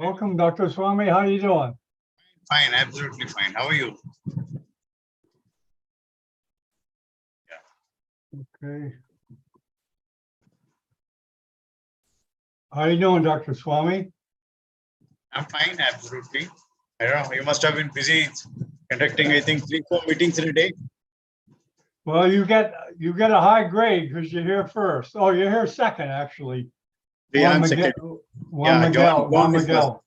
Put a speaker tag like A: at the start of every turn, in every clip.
A: Welcome, Dr. Swami. How are you doing?
B: Fine, absolutely fine. How are you?
A: Okay. How are you doing, Dr. Swami?
B: I'm fine, absolutely. I don't know, you must have been busy conducting, I think, 3-4 meetings in a day.
A: Well, you get a high grade because you're here first. Oh, you're here second, actually.
B: Yeah, I'm second.
A: Juan Miguel.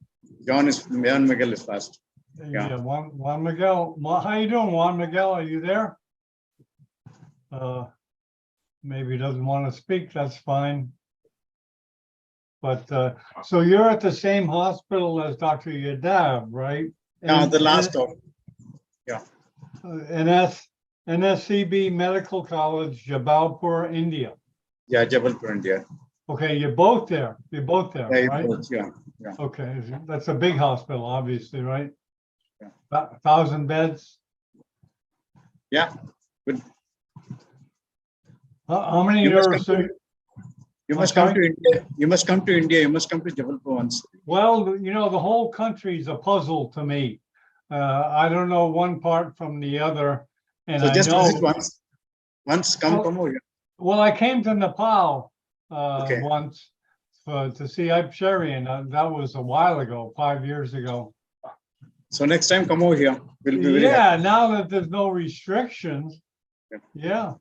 B: John Miguel is first.
A: Yeah, Juan Miguel. How you doing, Juan Miguel? Are you there? Maybe he doesn't want to speak. That's fine. But so you're at the same hospital as Dr. Yadav, right?
B: Yeah, the last one. Yeah.
A: NSCB Medical College, Jabalpur, India.
B: Yeah, Jabalpur, India.
A: Okay, you're both there. You're both there,
B: Yeah,
A: right?
B: yeah.
A: Okay, that's a big hospital, obviously, right?
B: Yeah.
A: 1,000 beds.
B: Yeah, good.
A: How many neurosurgeons?
B: You must come to India. You must come to India. You must come to Jabalpur once.
A: Well, you know, the whole country is a puzzle to me. I don't know one part from the other. And
B: So just visit
A: once.
B: Come over here.
A: Well, I came to Nepal once to see Serie, and that was a while ago, 5 years ago.
B: So next time, come over here. We'll be very happy.
A: Now that there's no restrictions. Yeah.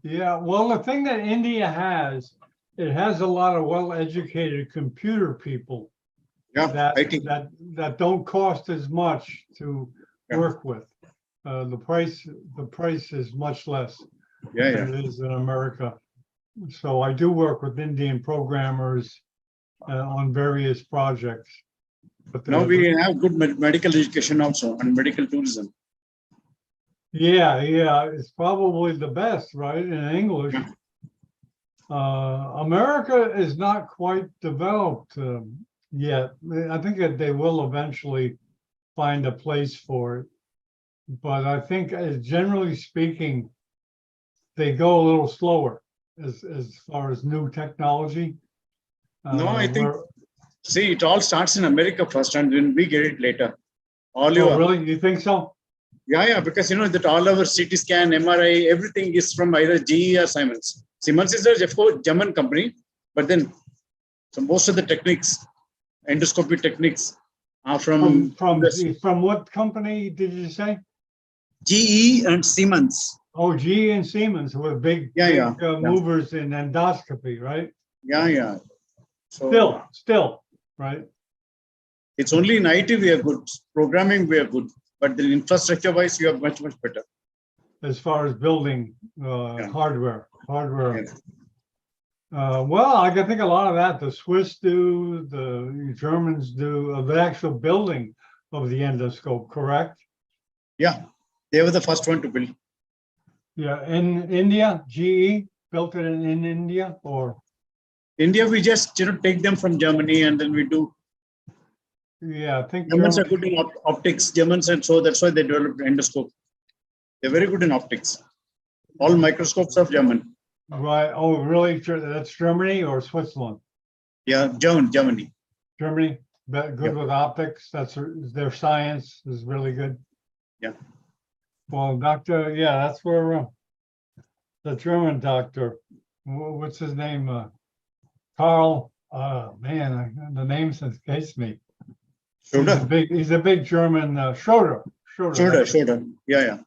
A: Well, the thing that India has, it has a lot of well-educated computer people.
B: Yeah,
A: that don't cost as much to work with. The price is much less than it is in America. So I do work with Indian programmers on various projects. But
B: now we have good medical education also and medical tourism.
A: Yeah, it's probably the best, right, in English. America is not quite developed yet. I think that they will eventually find a place for it. But I think, generally speaking, they go a little slower as far as new technology.
B: No, I think, see, it all starts in America first, and then we get it later.
A: Really? You think so?
B: Yeah, because you know that all our CT scan, MRI, everything is from either GE or Siemens. Siemens is a German company, but then so most of the techniques, endoscopy techniques, are from
A: what company did you say?
B: GE and Siemens.
A: Oh, GE and Siemens were big movers in endoscopy, right?
B: Yeah. So
A: still, right?
B: It's only in IT we are good. Programming we are good, but the infrastructure wise we are much better.
A: As far as building hardware. Well, I can think a lot of that the Swiss do, the Germans do, of the actual building of the endoscope, correct?
B: Yeah, they were the first one to build.
A: Yeah, in India, GE built it in India, or?
B: India, we just take them from Germany and then we do.
A: Yeah, I think
B: Germans are good in optics, Germans, and so that's why they developed endoscope. They're very good in optics. All microscopes are German.
A: Right. Oh, really? That's Germany or Switzerland? Yeah,
B: Germany.
A: Germany, good with optics. That's their science is really good.
B: Yeah.
A: Well, doctor, that's where the German doctor, what's his name? Carl. Man, the name escapes me. He's a big German Schroeder.
B: Yeah.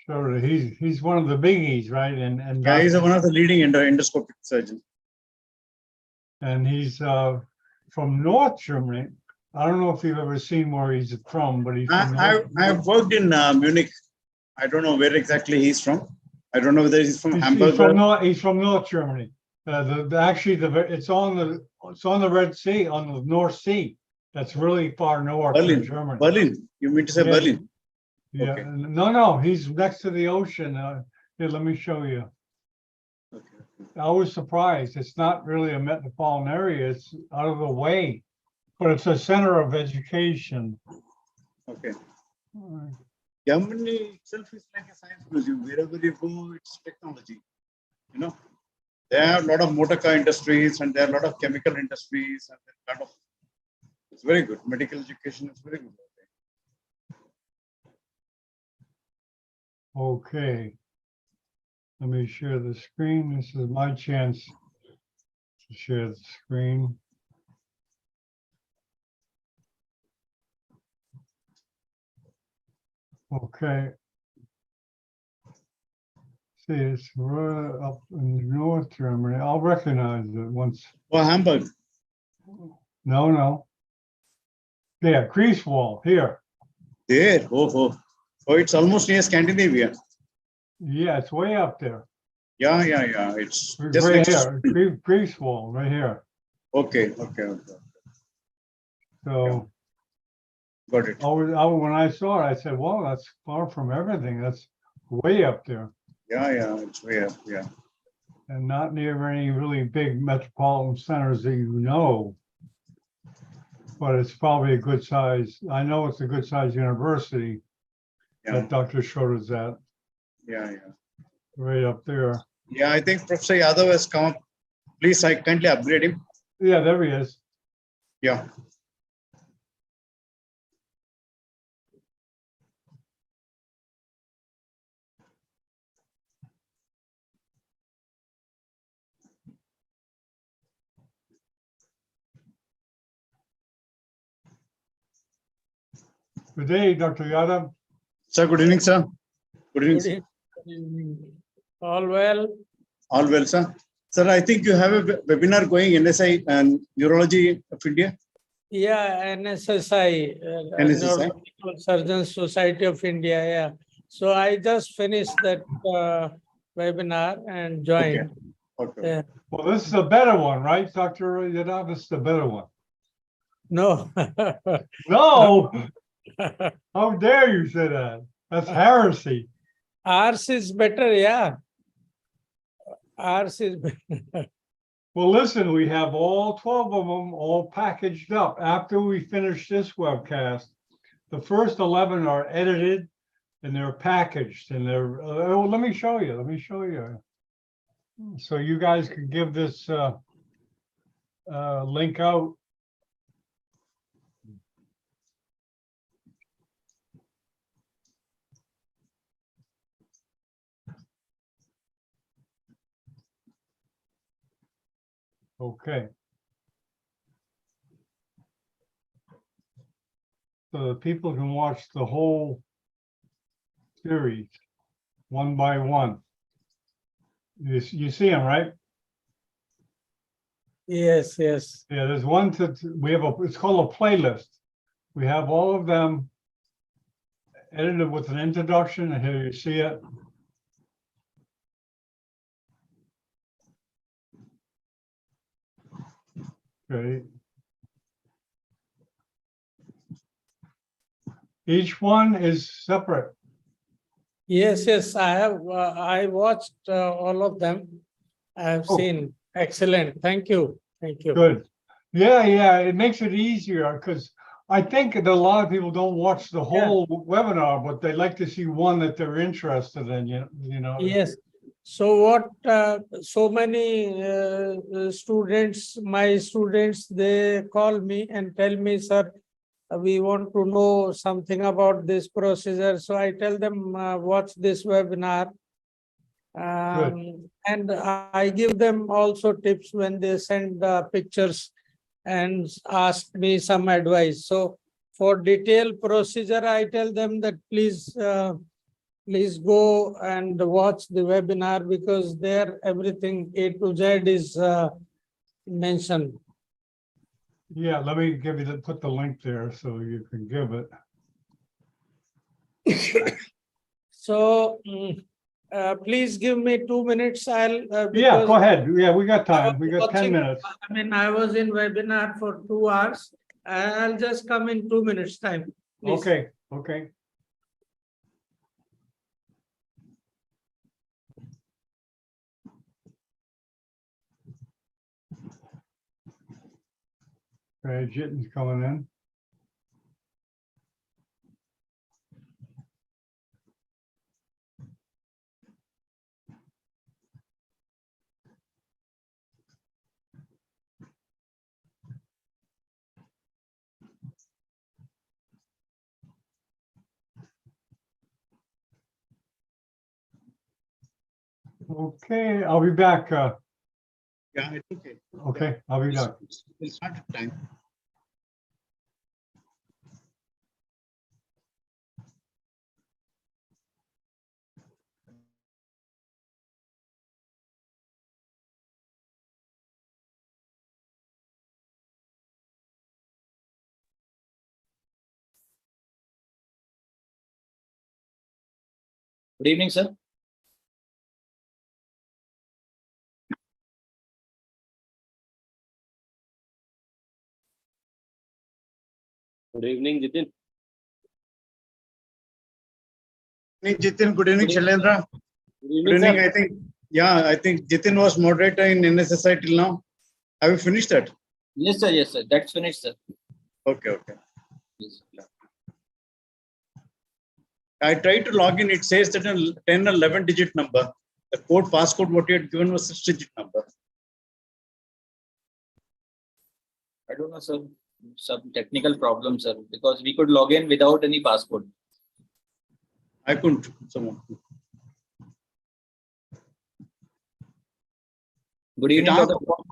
A: Schroeder. He's one of the biggies, right? And
B: he's one of the leading endoscopic surgeons.
A: And he's from North Germany. I don't know if you've ever seen where he's from, but he's from
B: I've worked in Munich. I don't know where exactly he's from. I don't know whether he's from Hamburg.
A: He's from North Germany. It's on the Red Sea, on the North Sea. That's really far north in Germany.
B: Berlin. You mean to say Berlin?
A: Yeah. Okay. No. He's next to the ocean. Here, let me show you. Okay. I was surprised. It's not really a metropolitan area. It's out of the way, but it's a center of education.
B: Okay. Germany itself is like a science museum. Wherever you go, it's technology. There are a lot of motor car industries, and there are a lot of chemical industries, and a lot of It's very good. Medical education is very good.
A: Okay. Let me share the screen. This is my chance to share the screen. Okay. See, it's right up in North Germany. I'll recognize it once.
B: Oh, Hamburg.
A: No. Yeah, Greifswald here.
B: There. Oh, it's almost near Scandinavia.
A: Yeah, it's way up there.
B: Yeah. It's just
A: Right
B: next
A: here,
B: to.
A: Greifswald, right here.
B: Okay.
A: So
B: Got it.
A: when I saw it, I said, "Well, that's far from everything. That's way up there,
B: Yeah. It's way up. Yeah.
A: and not near any really big metropolitan centers that you know." But it's probably a good size. I know it's a good size university
B: Yeah.
A: that Dr. Schroeder's at,
B: Yeah.
A: right up there.
B: Yeah. I think Professor Yadav has come up. Please, I kindly upgrade him.
A: Yeah, there he is.
B: Yeah.
A: Good day, Dr. Yadav.
B: Sir, good evening, sir. Good evening.
C: Good
B: Sir.
C: evening. All well?
B: All well, sir. Sir, I think you have a webinar going NSI and Neurology of India.
C: Yeah, NSSI,
B: NSSI.
C: Neurological Surgeons Society of India. Yeah. So I just finished that webinar and joined.
B: Okay.
C: Yeah.
A: Well, this is a better one, right, Dr. Yadav? This is the better one.
C: No.
A: No, how dare you say that? That's heresy.
C: Ours is better. Yeah. Ours is better.
A: Well, listen, we have all 12 of them all packaged up. After we finish this webcast, the first 11 are edited and they're packaged and they're, oh, let me show you. So you guys can give this link out. Okay. So the people can watch the whole series one by one. You see them, right?
C: Yes.
A: Yeah, there's one we have it's called a playlist. We have all of them edited with an introduction, and here you see it. Okay. Each one is separate.
C: Yes. I have. I watched all of them. I have
A: Oh.
C: seen. Excellent. Thank you.
A: Good. Yeah. It makes it easier because I think that a lot of people don't watch the whole webinar, but they like to see one that they're interested in. You know.
C: Yes. So what? So many students, my students, they call me and tell me, sir, we want to know something about this procedure. So I tell them, watch this webinar. And I give them also tips when they send pictures and ask me some advice. So for detailed procedure, I tell them that please go and watch the webinar because there everything A to Z is mentioned.
A: Yeah, let me put the link there so you can give it.
C: So please give me 2 minutes.
A: Yeah, go ahead. Yeah, we got time. We got 10 minutes.
C: I mean, I was in webinar for 2 hours. I'll just come in 2 minutes time. Please.
A: Okay. Okay, Jitten's coming in. Okay, I'll be back.
B: Yeah, it's okay.
A: Okay, I'll be back.
B: We'll start at time.
D: Good evening, sir. Good evening, Jitin.
B: Good evening, Jitin. Good evening,
D: Good evening.
B: Shailendra.
D: Good
B: Good
D: evening,
B: evening.
D: sir.
B: I think Jitin was moderator in NSSI till now. Have you finished that?
D: Yes, sir. Yes, sir. That's finished, sir.
B: Okay, okay.
D: Yes, sir.
B: I tried to log in. It says that a 10 or 11 digit number. The code, passcode, what you had given was 6-digit number.
D: I don't know, sir. Some technical problem, sir, because we could log in without any passcode.
B: I couldn't. Someone.
D: Good evening,
B: It asked-
D: Dr.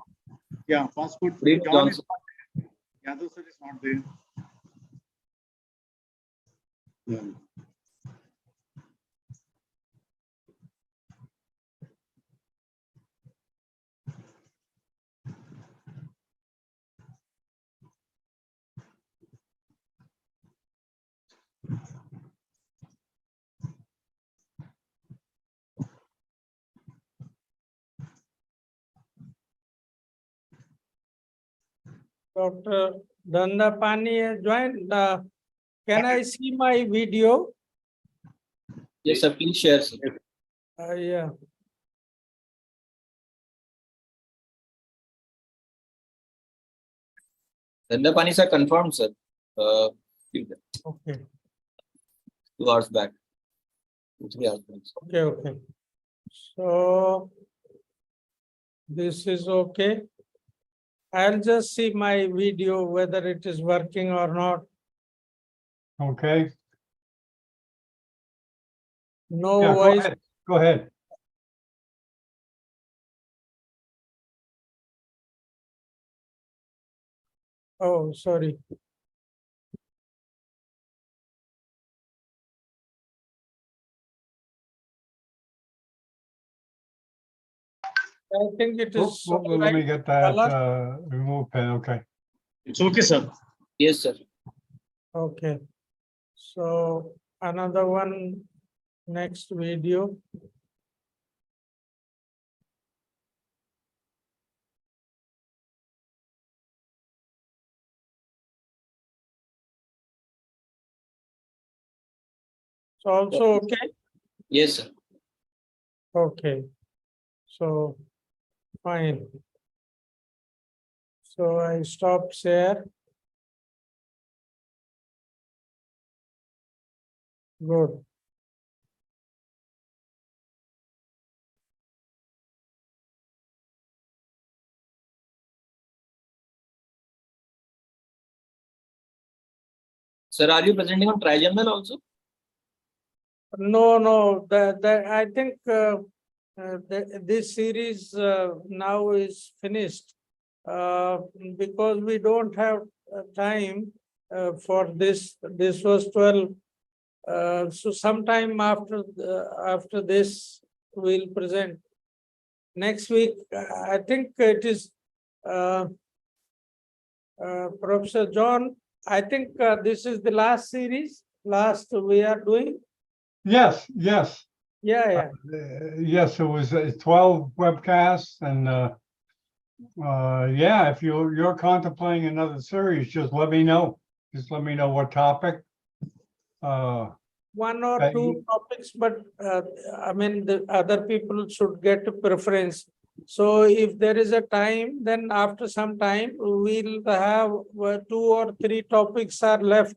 B: Yeah, passcode.
D: Good evening,
B: John is
D: Johnson.
B: not there. Yadav sir is not there. Yeah.
C: Dr. Dandapani has joined. Can I see my video?
D: Yes, sir. Please share, sir.
C: Yeah.
D: Dandapani, sir, confirmed, sir.
C: Okay.
D: 2 hours back. 3 hours back.
C: Okay. Okay. So this is okay. I'll just see my video whether it is working or not.
A: Okay,
C: No
A: yeah, go
C: voice.
A: ahead. Go ahead.
C: Oh, sorry. I think it
A: Oh,
C: is.
A: let me get that
C: color.
A: remove pen. Okay.
B: It's okay, sir.
D: Yes, sir.
C: Okay. So another one, next video. It's also okay.
D: Yes, sir.
C: Okay. So fine. So I stop share. Good.
D: Sir, are you presenting on trigeminal also?
C: No. I think this series now is finished because we don't have time for this. This was 12. So sometime after this, we'll present. Next week, I think it is Professor John. I think this is the last series. Last we are doing.
A: Yes, yes.
C: Yeah.
A: Yes, it was 12 webcasts and yeah, if you're contemplating another series, just let me know. Just let me know what topic.
C: One or
A: Okay.
C: two topics, but I mean, the other people should get a preference. So if there is a time, then after some time, we'll have 2 or 3 topics are left.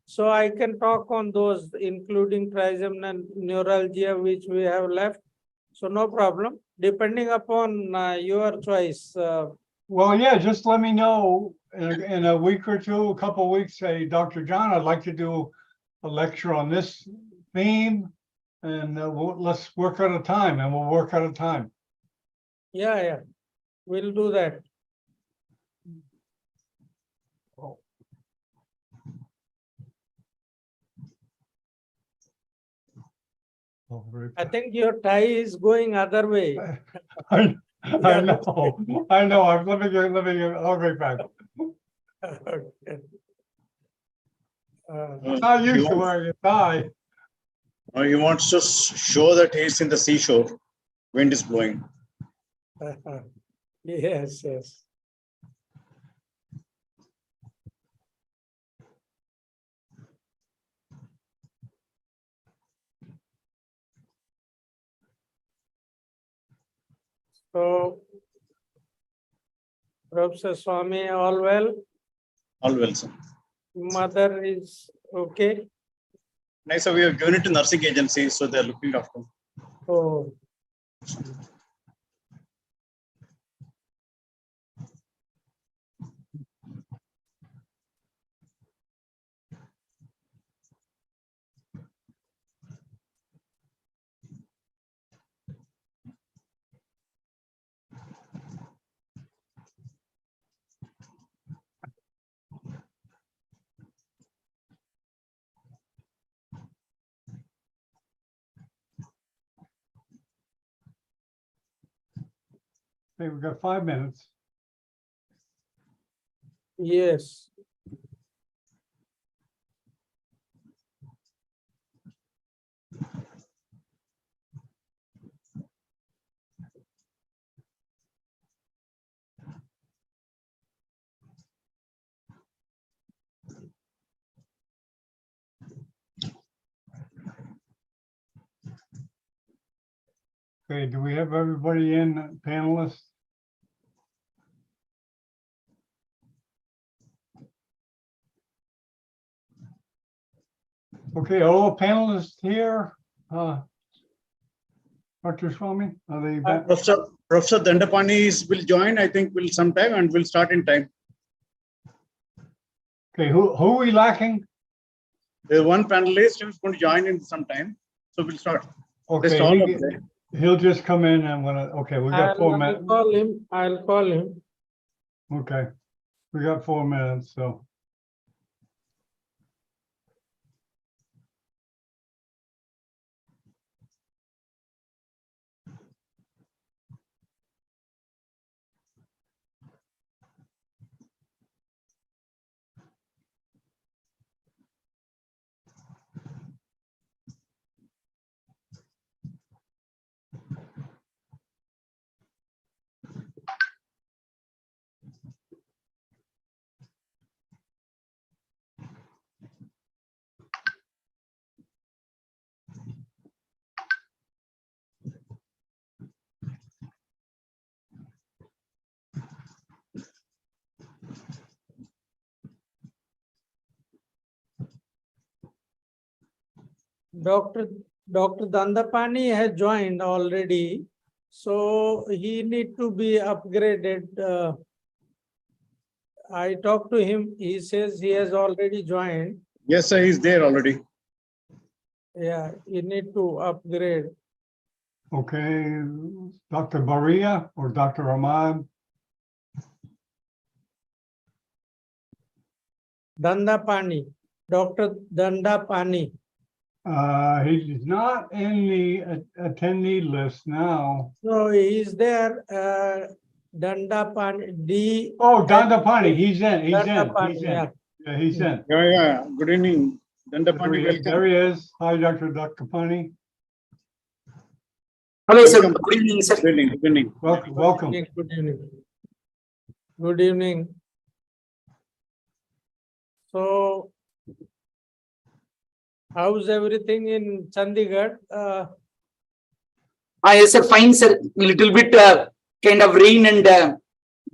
C: So I can talk on those, including trigeminal neuralgia, which we have left. So no problem, depending upon your choice.
A: Well, yeah, just let me know in a week or two, a couple of weeks, say, Dr. John, I'd like to do a lecture on this theme. And let's work at a time, and we'll work at a time.
C: Yeah, we'll do that.
A: Oh, very
C: I
A: good.
C: think your tie is going other way.
A: I know, I know. Let me get, I'll be back.
C: Okay.
A: I'm not
B: He
A: used to
B: wants-
A: wearing a tie.
B: He wants to show that he's in the seashore. Wind is blowing.
C: Yes. So, Professor Swami, all well?
B: All well, sir.
C: Mother is okay?
B: Nice. So we have given it to nursing agency, so they're looking after.
C: Oh.
A: Hey, we've got 5 minutes.
C: Yes.
A: Okay, do we have everybody in, panelists? Okay, all panelists here? Dr. Swami, are they back?
B: Professor Dandapani will join, I think, will sometime and will start in time.
A: Okay, who are we lacking?
B: There's one panelist who's going to join in some time. So we'll start. Just all
A: Okay,
B: of them.
A: he'll just come in and okay, we got 4 minutes.
C: I'll call him.
A: Okay, we got 4 minutes, so.
C: Dr. Dandapani has joined already, so he need to be upgraded. I talked to him, he says he has already joined.
B: Yes, sir, he's there already.
C: Yeah, you need to upgrade.
A: Okay, Dr. Baria or Dr. Ahmad?
C: Dandapani, Dr. Dandapani.
A: He's not in the attendee list now.
C: No, he's there, Dandapani, D.
A: Oh, Dandapani, he's in.
C: Dandapani, yeah.
A: Yeah, he's in.
B: Yeah. Good evening. Dandapani,
A: There
B: welcome.
A: he is. Hi, Dr. Dandapani.
E: Hello, sir.
B: Welcome.
E: Good evening, sir.
B: Good evening. Good evening.
A: Welcome.
C: Good evening. Good evening. So, how's everything in Chandigarh?
E: Yes, sir. Fine, sir. Little bit kind of rain and the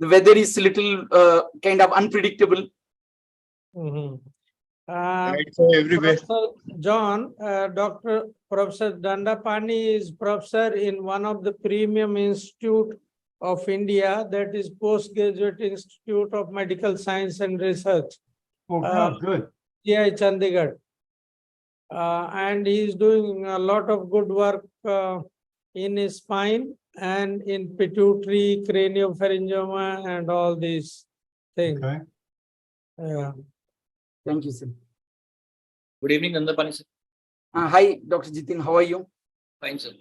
E: weather is little kind of unpredictable.
B: Right, so everywhere.
C: Professor John, Professor Dandapani is professor in one of the premium institute of India, that is Postgraduate Institute of Medical Science and Research.
A: Oh, good.
C: GI Chandigarh. And he's doing a lot of good work in his spine and in pituitary, craniopharyngioma, and all these things.
A: Okay.
C: Yeah.
E: Thank you, sir.
D: Good evening, Nandapani sir.
E: Hi, Dr. Jitin, how are you?
D: Fine, sir.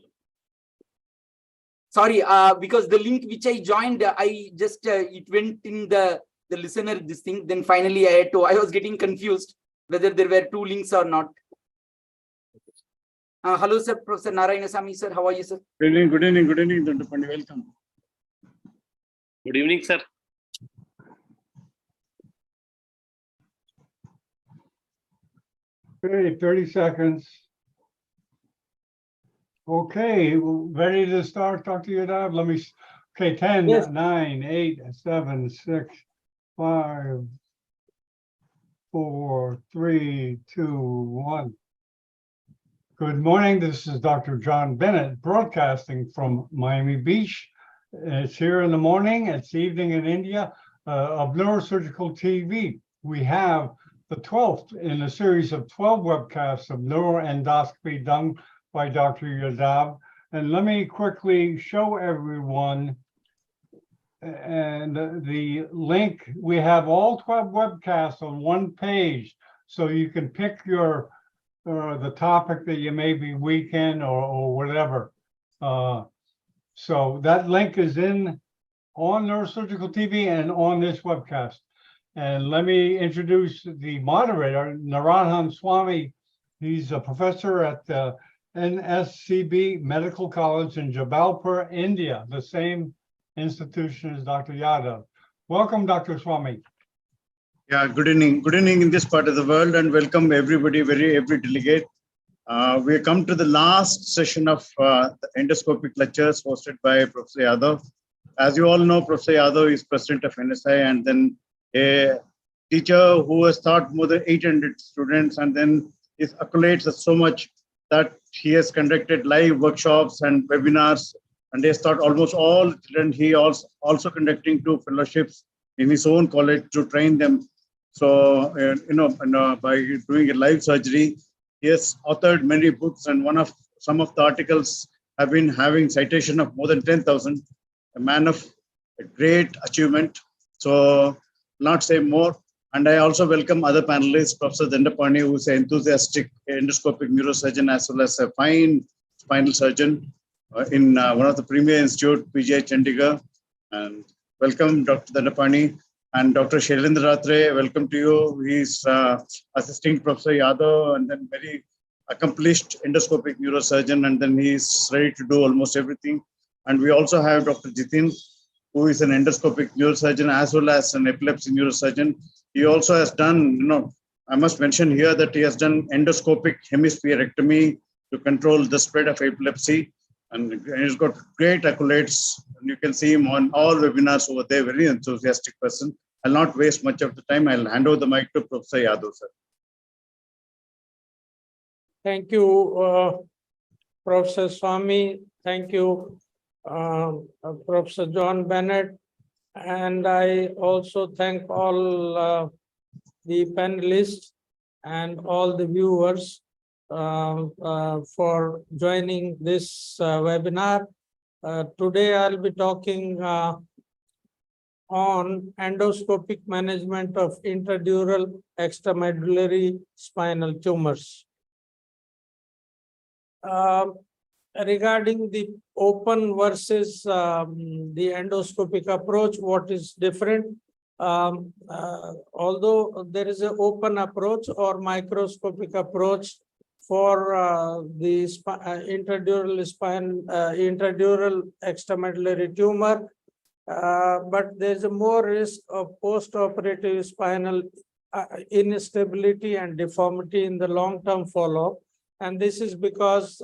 E: Sorry, because the link which I joined, I just, it went in the listener, this thing. Then finally I was getting confused whether there were two links or not. Hello, sir, Professor Narayanasamy, sir. How are you, sir?
B: Good evening, Dr. Pandey. Welcome.
F: Good evening, sir.
A: Okay, 30 seconds. Okay, ready to start, Dr. Yadav? Let me, okay, 10,
C: Yes.
A: 9, 8, 7, 6, 5, 4, 3, 2, 1. Good morning. This is Dr. John Bennett broadcasting from Miami Beach. It's here in the morning, it's evening in India of Neurosurgical TV. We have the 12th in a series of 12 webcasts of neuroendoscopy done by Dr. Yadav. And let me quickly show everyone and the link. We have all 12 webcasts on one page, so you can pick your the topic that you may be weak in or whatever. So that link is on Neurosurgical TV and on this webcast. And let me introduce the moderator, Narayan Swami. He's a professor at the NSCB Medical College in Jabalpur, India, the same institution as Dr. Yadav. Welcome, Dr. Swami.
B: Yeah, good evening. Good evening in this part of the world, and welcome everybody, every delegate. We come to the last session of the endoscopic lectures hosted by Professor Yadav. As you all know, Professor Yadav is president of NSI and then a teacher who has taught more than 800 students, and then his accolades are so much that he has conducted live workshops and webinars, and he has taught almost all children. He also conducting 2 fellowships in his own college to train them. So, by doing a live surgery, he has authored many books, and some of the articles have been having citation of more than 10,000. A man of a great achievement. So, not say more. And I also welcome other panelists, Professor Dandapani, who is an enthusiastic endoscopic neurosurgeon as well as a fine spinal surgeon in one of the premier institute, PGI Chandigarh. And welcome, Dr. Dandapani. And Dr. Shailendra Ratre, welcome to you. He's assisting Professor Yadav and then very accomplished endoscopic neurosurgeon, and then he's ready to do almost everything. And we also have Dr. Jitin, who is an endoscopic neurosurgeon as well as an epilepsy neurosurgeon. He also has done, I must mention here that he has done endoscopic hemispherectomy to control the spread of epilepsy. And he's got great accolades. And you can see him on all webinars over there, very enthusiastic person. I'll not waste much of the time. I'll hand over the mic to Professor Yadav, sir.
C: Thank you, Professor Swami. Thank you, Professor John Bennett. And I also thank all the panelists and all the viewers for joining this webinar. Today I'll be talking on endoscopic management of intradural extramedullary spinal tumors. Regarding the open versus the endoscopic approach, what is different? Although there is an open approach or microscopic approach for the intradural extramedullary tumor, but there's a more risk of post-operative spinal instability and deformity in the long-term follow-up. And this is because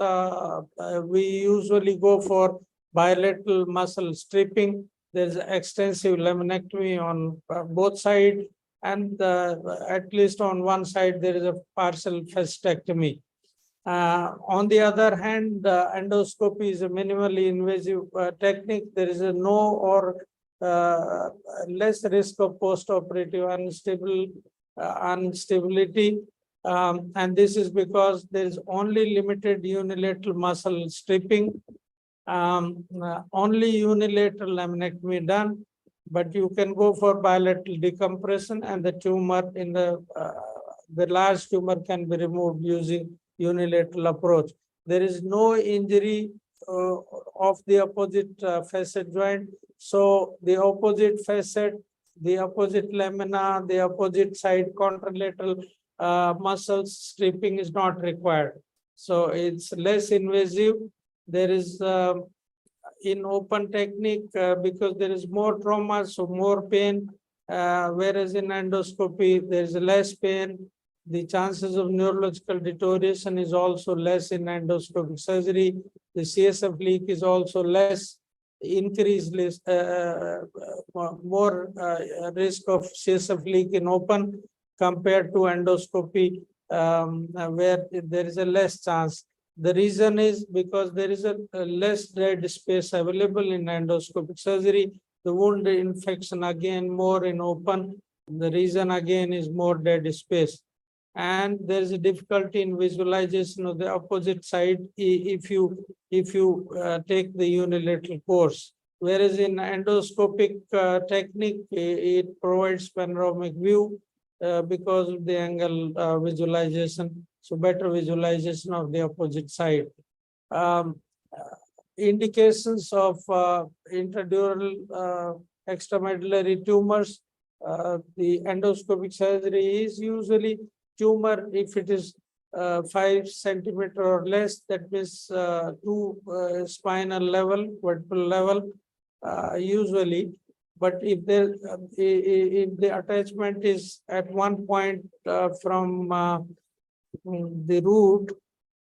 C: we usually go for bilateral muscle stripping. There's extensive laminectomy on both sides, and at least on one side, there is a partial fastectomy. On the other hand, endoscopy is a minimally invasive technique. There is a no or less risk of post-operative instability. And this is because there is only limited unilateral muscle stripping, only unilateral laminectomy done, but you can go for bilateral decompression and the tumor in the large tumor can be removed using unilateral approach. There is no injury of the opposite facet joint. So the opposite facet, the opposite lamina, the opposite side contralateral muscles stripping is not required. So it's less invasive. There is in open technique because there is more trauma, so more pain, whereas in endoscopy there is less pain. The chances of neurological deterioration is also less in endoscopic surgery. The CSF leak is also less, increased more risk of CSF leak in open compared to endoscopy, where there is a less chance. The reason is because there is a less dead space available in endoscopic surgery. The wound infection again more in open. The reason again is more dead space. And there is a difficulty in visualization of the opposite side if you take the unilateral course. Whereas in endoscopic technique, it provides panoramic view because of the angle visualization. So better visualization of the opposite side. Indications of intradural extramedullary tumors. The endoscopic surgery is usually tumor if it is 5 centimeter or less, that means 2 spinal level, vertebral level, usually. But if the attachment is at one point from the root,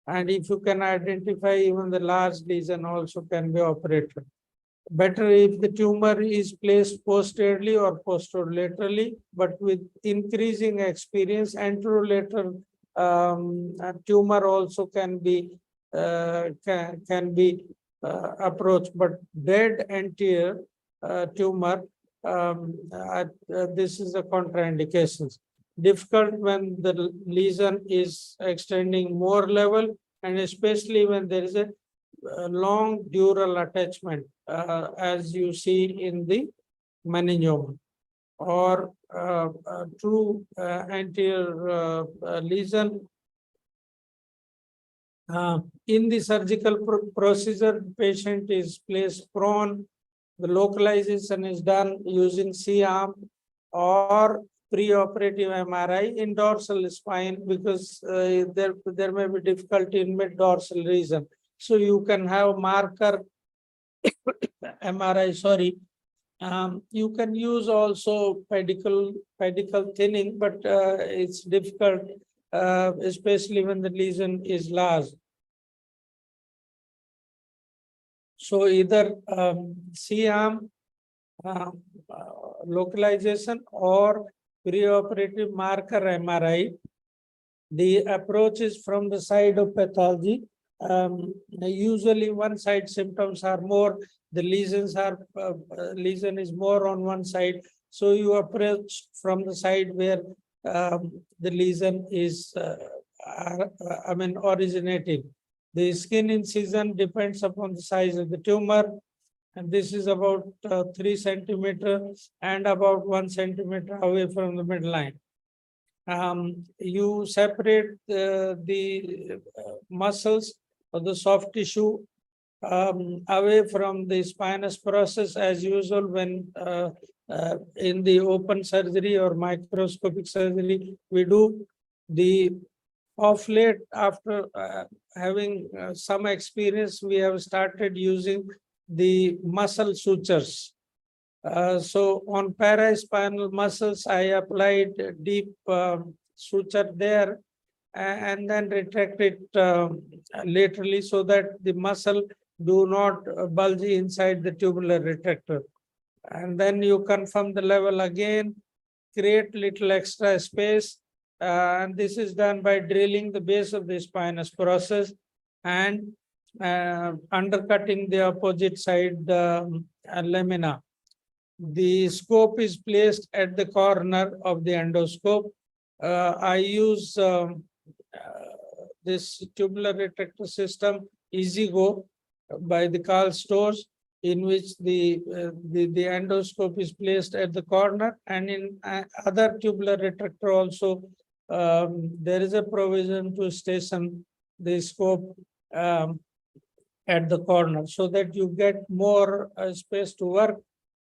C: and if you can identify even the large lesion also can be operated. Better if the tumor is placed posteriorly or posterolaterally, but with increasing experience, anterolateral tumor also can be approached, but dead anterior tumor, this is a contraindications. Difficult when the lesion is extending more level, and especially when there is a long dural attachment, as you see in the meningioma, or true anterior lesion. In the surgical procedure, patient is placed prone. The localization is done using C-arm or preoperative MRI in dorsal spine, because there may be difficulty in mid-dorsal region. So you can have marker MRI, sorry. You can use also pedicle thinning, but it's difficult, especially when the lesion is large. So either C-arm localization or preoperative marker MRI. The approach is from the side of pathology. Usually one side symptoms are more, the lesions are lesion is more on one side, so you approach from the side where the lesion is originating. The skin incision depends upon the size of the tumor, and this is about 3 centimeters and about 1 centimeter away from the midline. You separate the muscles of the soft tissue away from the spinous process, as usual when in the open surgery or microscopic surgery we do. The of late, after having some experience, we have started using the muscle sutures. So on paraspinal muscles, I applied deep suture there and then retract it laterally so that the muscle do not bulge inside the tubular retractor. And then you confirm the level again, create little extra space. And this is done by drilling the base of the spinous process and undercutting the opposite side lamina. The scope is placed at the corner of the endoscope, I use this tubular retractor system, EasyGo, by the Carl stores, in which the endoscope is placed at the corner, and in other tubular retractor also, there is a provision to station the scope at the corner, so that you get more space to work.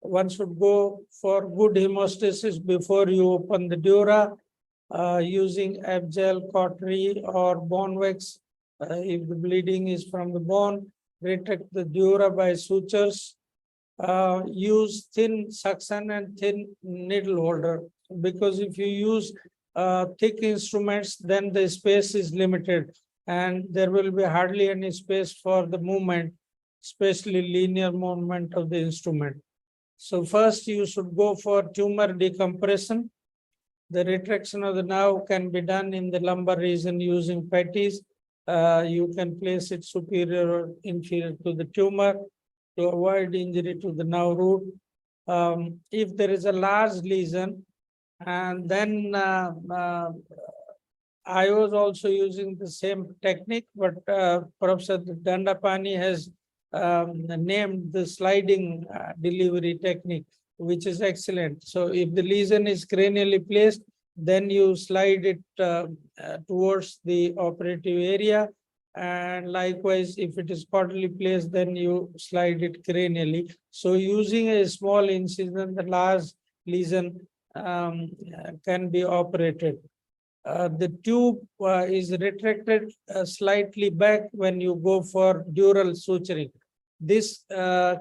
C: One should go for good hemostasis before you open the dura, using Abgel, cautery, or bone wax. If the bleeding is from the bone, retract the dura by sutures. Use thin suction and thin needle holder, because if you use thick instruments, then the space is limited and there will be hardly any space for the movement, especially linear movement of the instrument. So first you should go for tumor decompression. The retraction of the nerve can be done in the lumbar region using patties. You can place it superior or inferior to the tumor to avoid injury to the nerve root. If there is a large lesion, and then I was also using the same technique, but Professor Dandapani has named the sliding delivery technique, which is excellent. So if the lesion is cranially placed, then you slide it towards the operative area. And likewise, if it is caudally placed, then you slide it cranially. So using a small incision, the large lesion can be operated. The tube is retracted slightly back when you go for dural suturing. This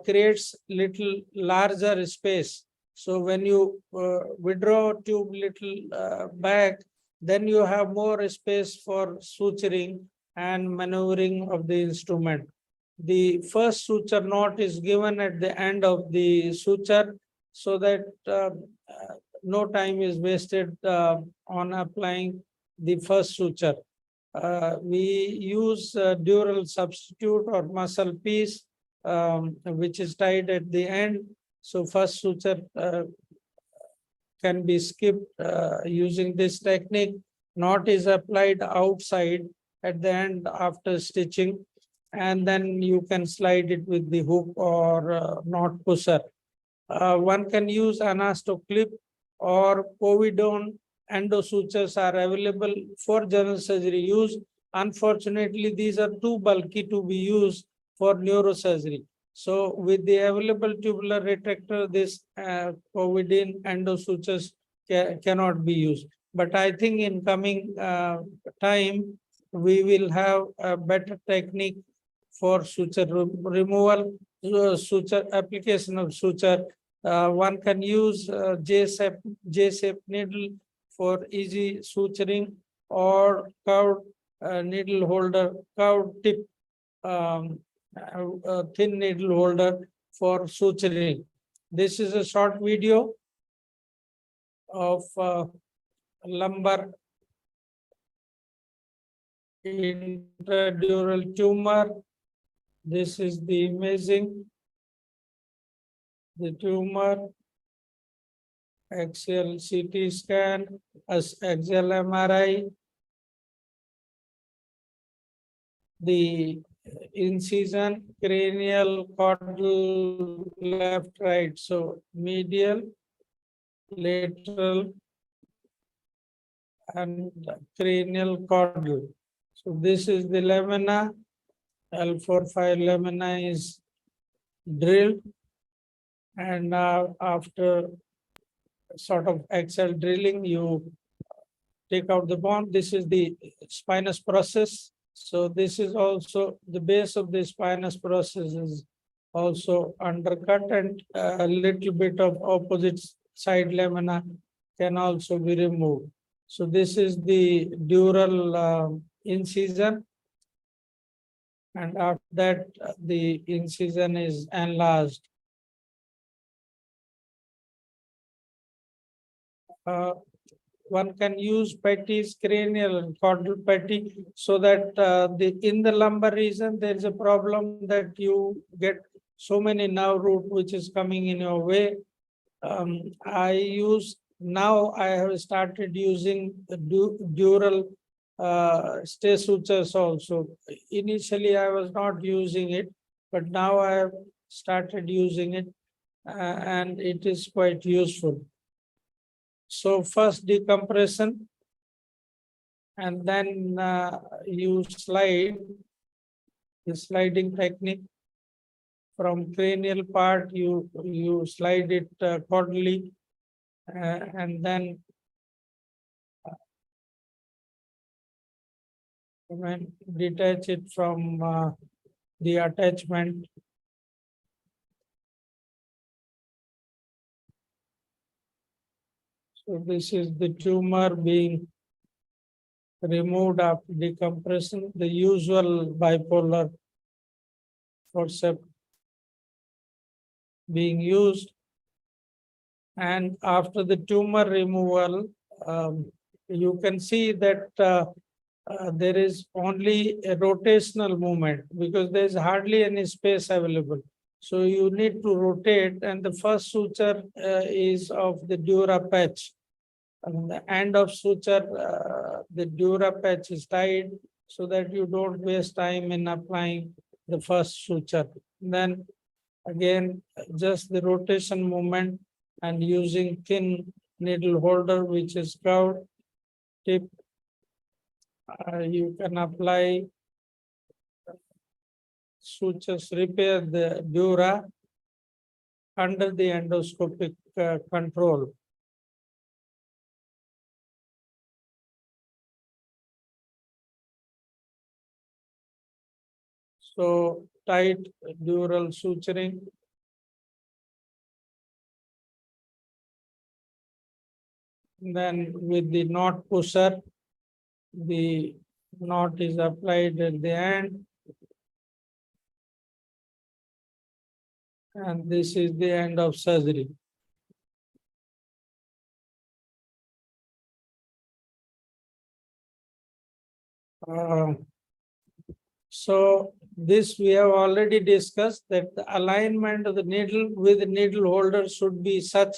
C: creates little larger space. So when you withdraw tube little back, then you have more space for suturing and maneuvering of the instrument. The first suture knot is given at the end of the suture, so that no time is wasted on applying the first suture. We use dural substitute or muscle piece, which is tied at the end. So first suture can be skipped using this technique. Knot is applied outside at the end after stitching, and then you can slide it with the hook or knot pusher. One can use anasto clip or povidone. Endosutures are available for general surgery use. Unfortunately, these are too bulky to be used for neurosurgery. So with the available tubular retractor, this povidone endosutures cannot be used. But I think in coming time, we will have a better technique for suture removal, suture application of suture. One can use J-shape needle for easy suturing, or curved needle holder, curved tip thin needle holder for suturing. This is a short video of lumbar intradural tumor. This is the imaging. The tumor, axial CT scan, axial MRI, the incision, cranial, caudal, left, right. So medial, lateral, and cranial caudal. So this is the lamina. L4-5 lamina is drilled, and after sort of axial drilling, you take out the bone. This is the spinous process. So this is also the base of the spinous process is also undercut, and a little bit of opposite side lamina can also be removed. So this is the dural incision, and after that the incision is enlarged. One can use patties, cranial and caudal patty, so that in the lumbar region there is a problem that you get so many nerve root which is coming in your way. I use now I have started using the dural stay sutures also. Initially, I was not using it, but now I have started using it, and it is quite useful. So first decompression, and then you slide, the sliding technique. From cranial part, you slide it quarterly, and then detach it from the attachment. So this is the tumor being removed after decompression, the usual bipolar forceps being used. And after the tumor removal, you can see that there is only a rotational movement because there is hardly any space available. So you need to rotate, and the first suture is of the dura patch. And the end of suture, the dura patch is tied so that you don't waste time in applying the first suture. Then again, just the rotation movement and using thin needle holder, which is curved tip, you can apply sutures, repair the dura under the endoscopic control. So tight dural suturing. Then with the knot pusher, the knot is applied at the end. And this is the end of surgery. So this we have already discussed, that the alignment of the needle with the needle holder should be such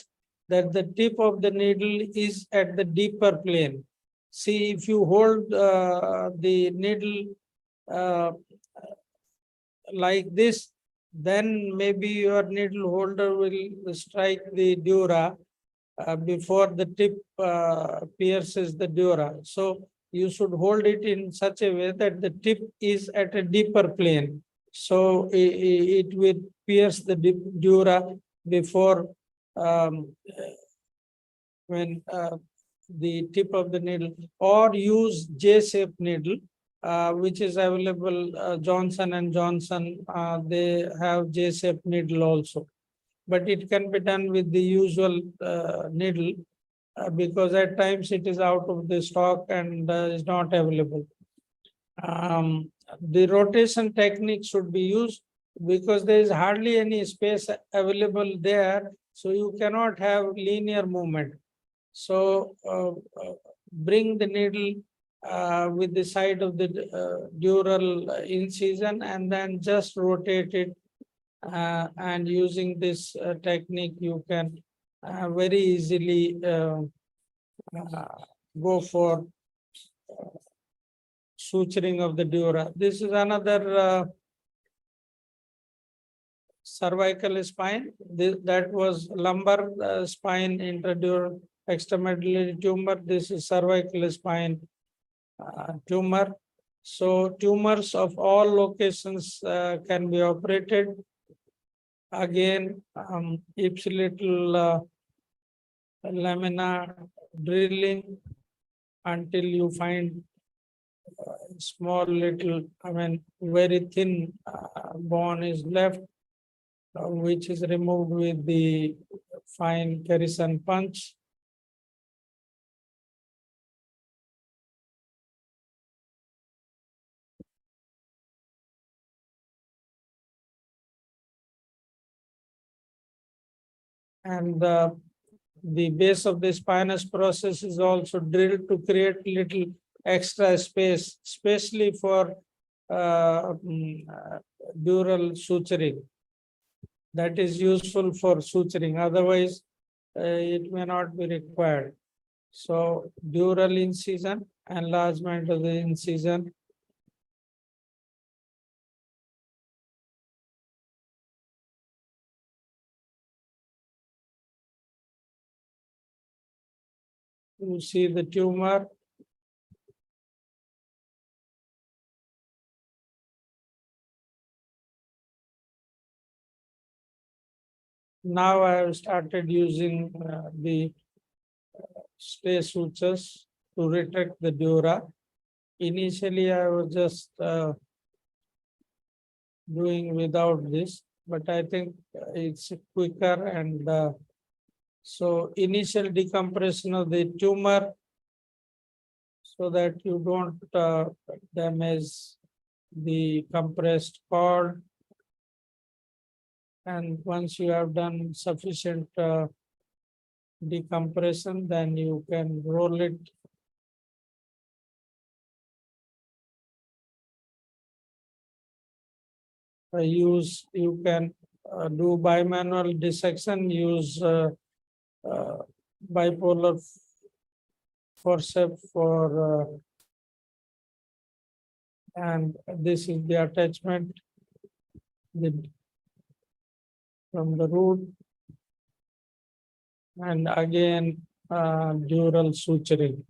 C: that the tip of the needle is at the deeper plane. See, if you hold the needle like this, then maybe your needle holder will strike the dura before the tip pierces the dura. So you should hold it in such a way that the tip is at a deeper plane. So it will pierce the dura before when the tip of the needle, or use J-shaped needle, which is available. Johnson and Johnson, they have J-shaped needle also, but it can be done with the usual needle because at times it is out of the stock and is not available. The rotation technique should be used because there is hardly any space available there, so you cannot have linear movement. So bring the needle with the side of the dural incision and then just rotate it. And using this technique, you can very easily go for suturing of the dura. This is another cervical spine. That was lumbar spine intradural extramedullary tumor. This is cervical spine tumor. So tumors of all locations can be operated. Again, ipsilateral lamina drilling until you find small little, very thin bone is left, which is removed with the fine Kerrison punch. And the base of the spinous process is also drilled to create little extra space, especially for dural suturing. That is useful for suturing. Otherwise, it may not be required. So dural incision, enlargement of the incision. You see the tumor. Now I have started using the stay sutures to retract the dura. Initially, I was just doing without this, but I think it's quicker and so initial decompression of the tumor so that you don't damage the compressed cord. And once you have done sufficient decompression, then you can roll it. You can do bimanual dissection, use bipolar forceps for and this is the attachment from the root, and again dural suturing.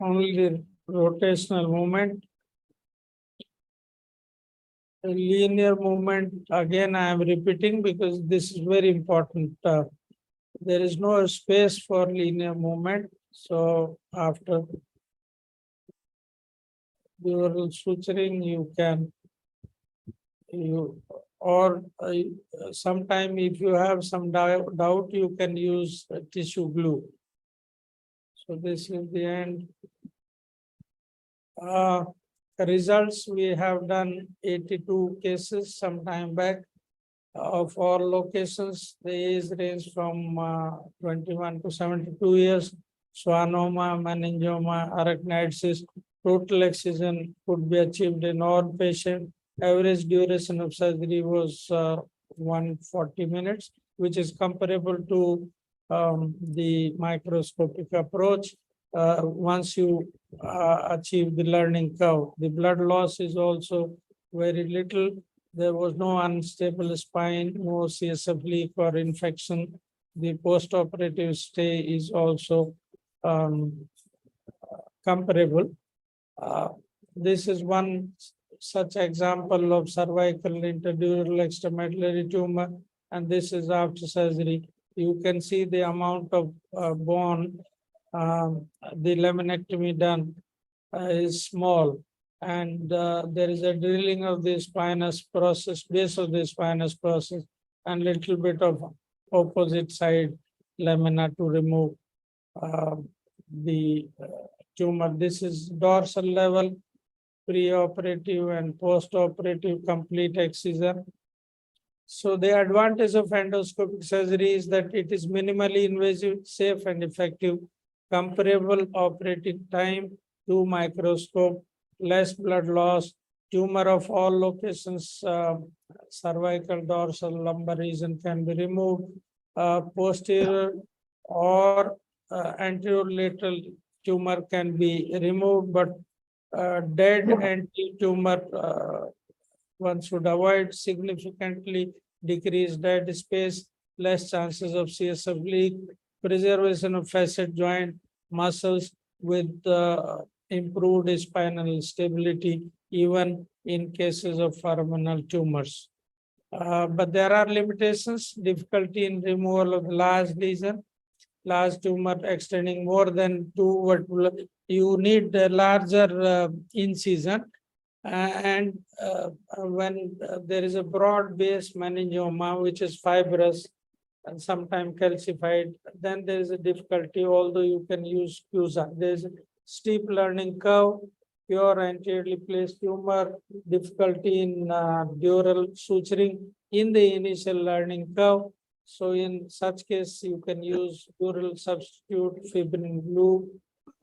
C: Only the rotational movement. The linear movement, again, I am repeating because this is very important. There is no space for linear movement. So after dural suturing, you can, sometime if you have some doubt, you can use tissue glue. So this is the end. Results, we have done 82 cases some time back of all locations. The age range from 21 to 72 years. Schwannoma, meningioma, arachnoidosis, total excision could be achieved in all patients. Average duration of surgery was 140 minutes, which is comparable to the microscopic approach. Once you achieve the learning curve, the blood loss is also very little. There was no unstable spine, no CSF leak or infection. The post-operative stay is also comparable. This is one such example of cervical interdural extramedullary tumor, and this is after surgery. You can see the amount of bone. The laminectomy done is small, and there is a drilling of the spinous process, base of the spinous process, and little bit of opposite side lamina to remove the tumor. This is dorsal level, pre-operative and post-operative complete excision. So the advantage of endoscopic surgery is that it is minimally invasive, safe and effective, comparable operating time to microscope, less blood loss, tumor of all locations, cervical, dorsal, lumbar region can be removed, posterior or anterior lateral tumor can be removed, but dead anti-tumor one should avoid. Significantly decreased dead space, less chances of CSF leak, preservation of facet joint muscles with improved spinal stability, even in cases of foraminal tumors. But there are limitations, difficulty in removal of large lesion, large tumor extending more than 2 vertebral. You need a larger incision. And when there is a broad-based meningioma, which is fibrous and sometimes calcified, then there is a difficulty, although you can use CUSA. There is a steep learning curve, pure anteriorly placed tumor, difficulty in dural suturing in the initial learning curve. So in such case, you can use dural substitute fibrin glue,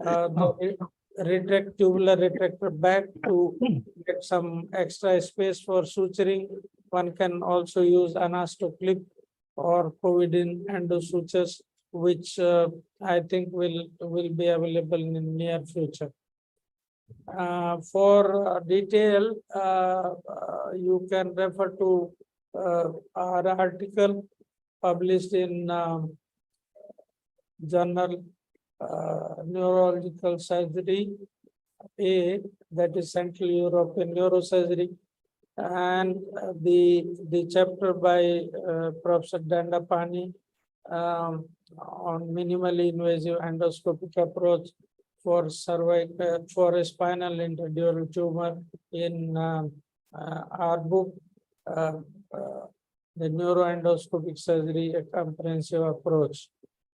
C: the tubular retractor back to get some extra space for suturing. One can also use anasto clip or Covidin endo sutures, which I think will be available in near future. For detail, you can refer to our article published in journal Neurological Surgery A, that is Central European Neurosurgery, and the chapter by Professor Dandapani on minimally invasive endoscopic approach for for a spinal interdural tumor in our book, the Neuroendoscopic Surgery, a comprehensive approach.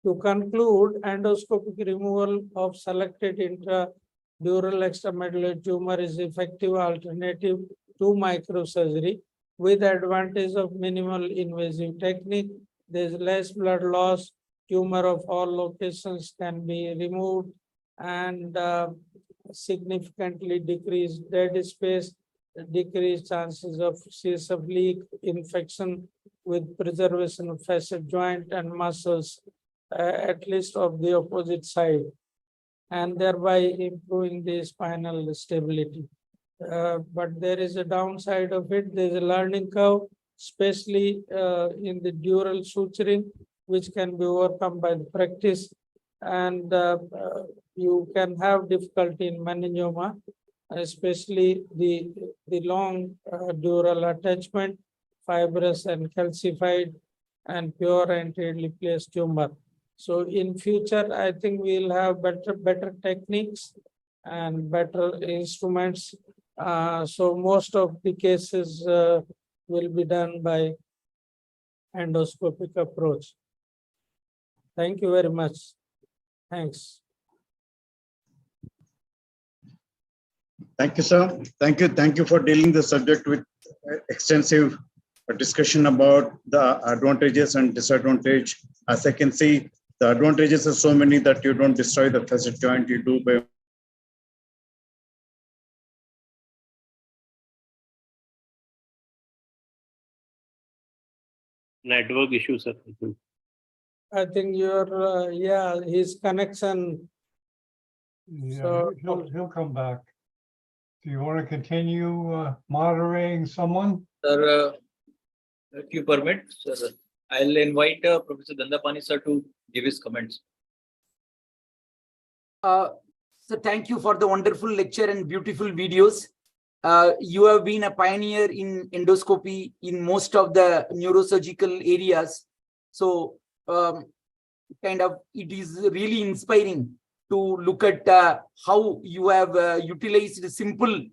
C: To conclude, endoscopic removal of selected intradural extramedullary tumor is effective alternative to microsurgery with advantage of minimal invasive technique. There is less blood loss, tumor of all locations can be removed, and significantly decreased dead space, decreased chances of CSF leak, infection with preservation of facet joint and muscles, at least of the opposite side, and thereby improving the spinal stability. But there is a downside of it. There is a learning curve, especially in the dural suturing, which can be overcome by the practice, and you can have difficulty in meningioma, especially the long dural attachment, fibrous and calcified, and pure anteriorly placed tumor. So in future, I think we'll have better techniques and better instruments. So most of the cases will be done by endoscopic approach. Thank you very much. Thanks.
B: Thank you, sir. Thank you. Thank you for dealing the subject with extensive discussion about the advantages and disadvantage. As I can see, the advantages are so many that you don't destroy the facet joint. You do by
F: Network issues, sir.
C: I think your yeah, his connection.
A: Yeah,
C: So-
A: he'll come back. Do you want to continue moderating someone?
D: Sir, if you permit, sir, I'll invite Professor Dandapani sir to give his comments.
E: So thank you for the wonderful lecture and beautiful videos. You have been a pioneer in endoscopy in most of the neurosurgical areas. So kind of it is really inspiring to look at how you have utilized simple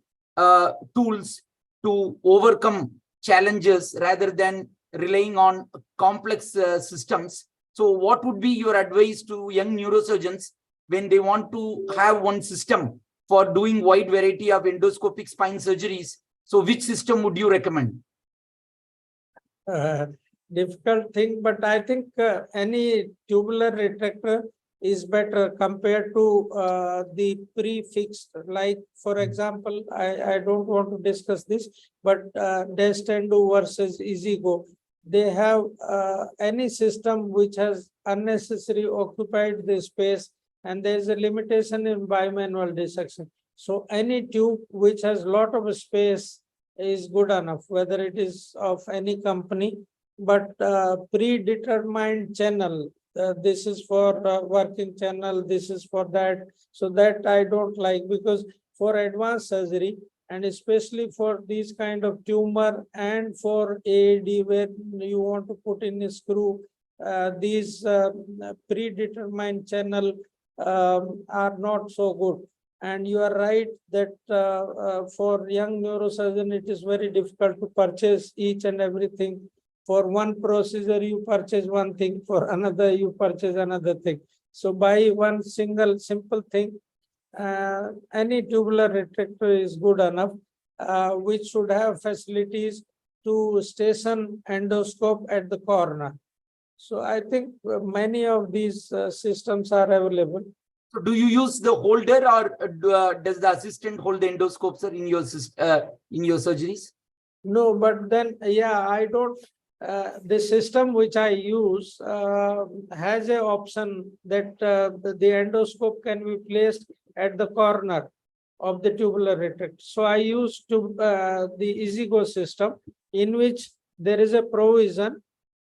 E: tools to overcome challenges rather than relying on complex systems. So what would be your advice to young neurosurgeons when they want to have one system for doing wide variety of endoscopic spine surgeries? So which system would you recommend?
C: Difficult thing, but I think any tubular retractor is better compared to the prefixed. Like, for example, I don't want to discuss this, but Destendo versus EasyGo, they have any system which has unnecessary occupied the space, and there is a limitation in bimanual dissection. So any tube which has a lot of space is good enough, whether it is of any company, but predetermined channel, this is for working channel, this is for that. So that I don't like, because for advanced surgery, and especially for these kind of tumor and for AAD where you want to put in a screw, these predetermined channel are not so good. And you are right that for young neurosurgeon, it is very difficult to purchase each and everything. For one procedure, you purchase one thing, for another, you purchase another thing. So buy one single simple thing. Any tubular retractor is good enough, which should have facilities to station endoscope at the corner. So I think many of these systems are available.
E: So do you use the holder, or does the assistant hold the endoscope, sir, in your surgeries?
C: No, but then, yeah, I don't, the system which I use has a option that the endoscope can be placed at the corner of the tubular retractor. So I use the EasyGo system, in which there is a provision,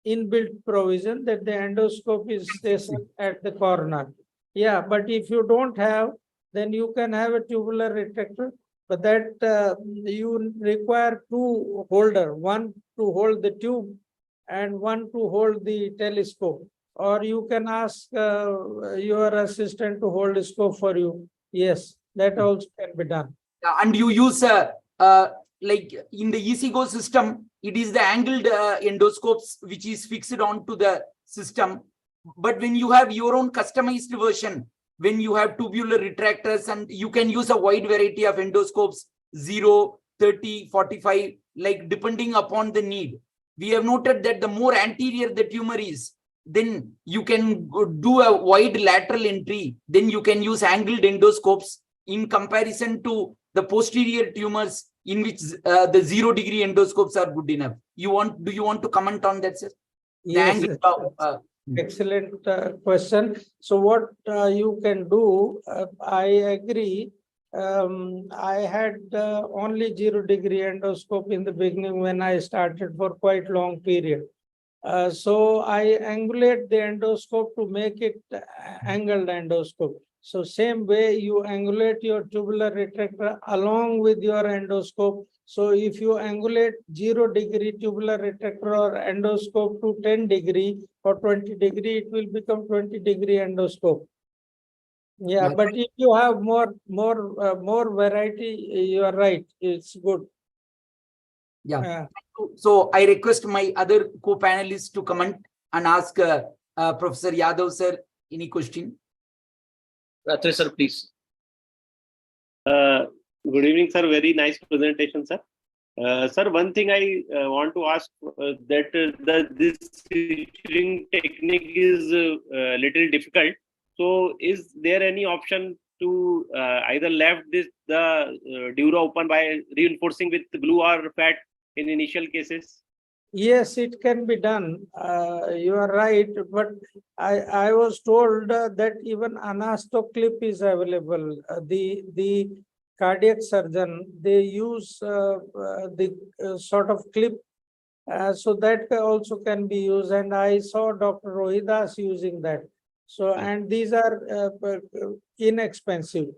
C: inbuilt provision, that the endoscope is stationed at the corner. Yeah, but if you don't have, then you can have a tubular retractor, but that you require two holder, one to hold the tube and one to hold the telescope. Or you can ask your assistant to hold the scope for you. Yes, that also can be done.
E: And you use like in the EasyGo system, it is the angled endoscopes which is fixed onto the system. But when you have your own customized version, when you have tubular retractors, and you can use a wide variety of endoscopes, 0, 30, 45, like depending upon the need. We have noted that the more anterior the tumor is, then you can do a wide lateral entry. Then you can use angled endoscopes in comparison to the posterior tumors, in which the 0-degree endoscopes are good enough. Do you want to comment on that, sir?
C: Yes, excellent question. So what you can do, I agree. I had only 0-degree endoscope in the beginning when I started for quite long period. So I angulate the endoscope to make it angled endoscope. So same way you angulate your tubular retractor along with your endoscope. So if you angulate 0-degree tubular retractor or endoscope to 10-degree or 20-degree, it will become 20-degree endoscope. Yeah, but if you have more variety, you are right. It's good.
E: Yeah. So I request my other co-panelists to comment and ask Professor Yadav, sir, any question?
D: Ratri, sir, please.
F: Good evening, sir. Very nice presentation, sir. Sir, one thing I want to ask that this suturing technique is a little difficult. So, is there any option to either left the dura open by reinforcing with glue or fat in initial cases?
C: Yes, it can be done. You are right, but I was told that even anasto clip is available. The cardiac surgeon, they use the sort of clip, so that also can be used. And I saw Dr. Rohidas using that. So, and these are inexpensive.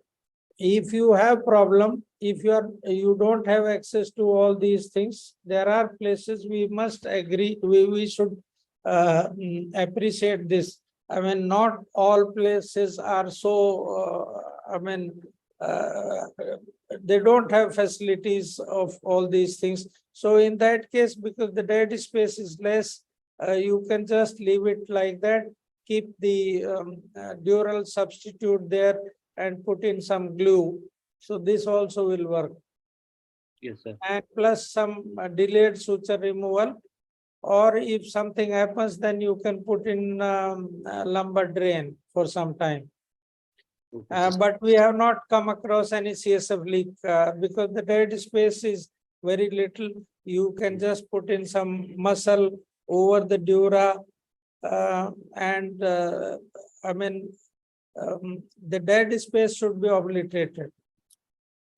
C: If you have problem, if you don't have access to all these things, there are places we must agree, we should appreciate this. I mean, not all places are so, they don't have facilities of all these things. So in that case, because the dead space is less, you can just leave it like that, keep the dural substitute there and put in some glue. So this also will work.
F: Yes, sir.
C: And plus some delayed suture removal, or if something happens, then you can put in lumbar drain for some time. But we have not come across any CSF leak because the dead space is very little. You can just put in some muscle over the dura and the dead space should be obliterated.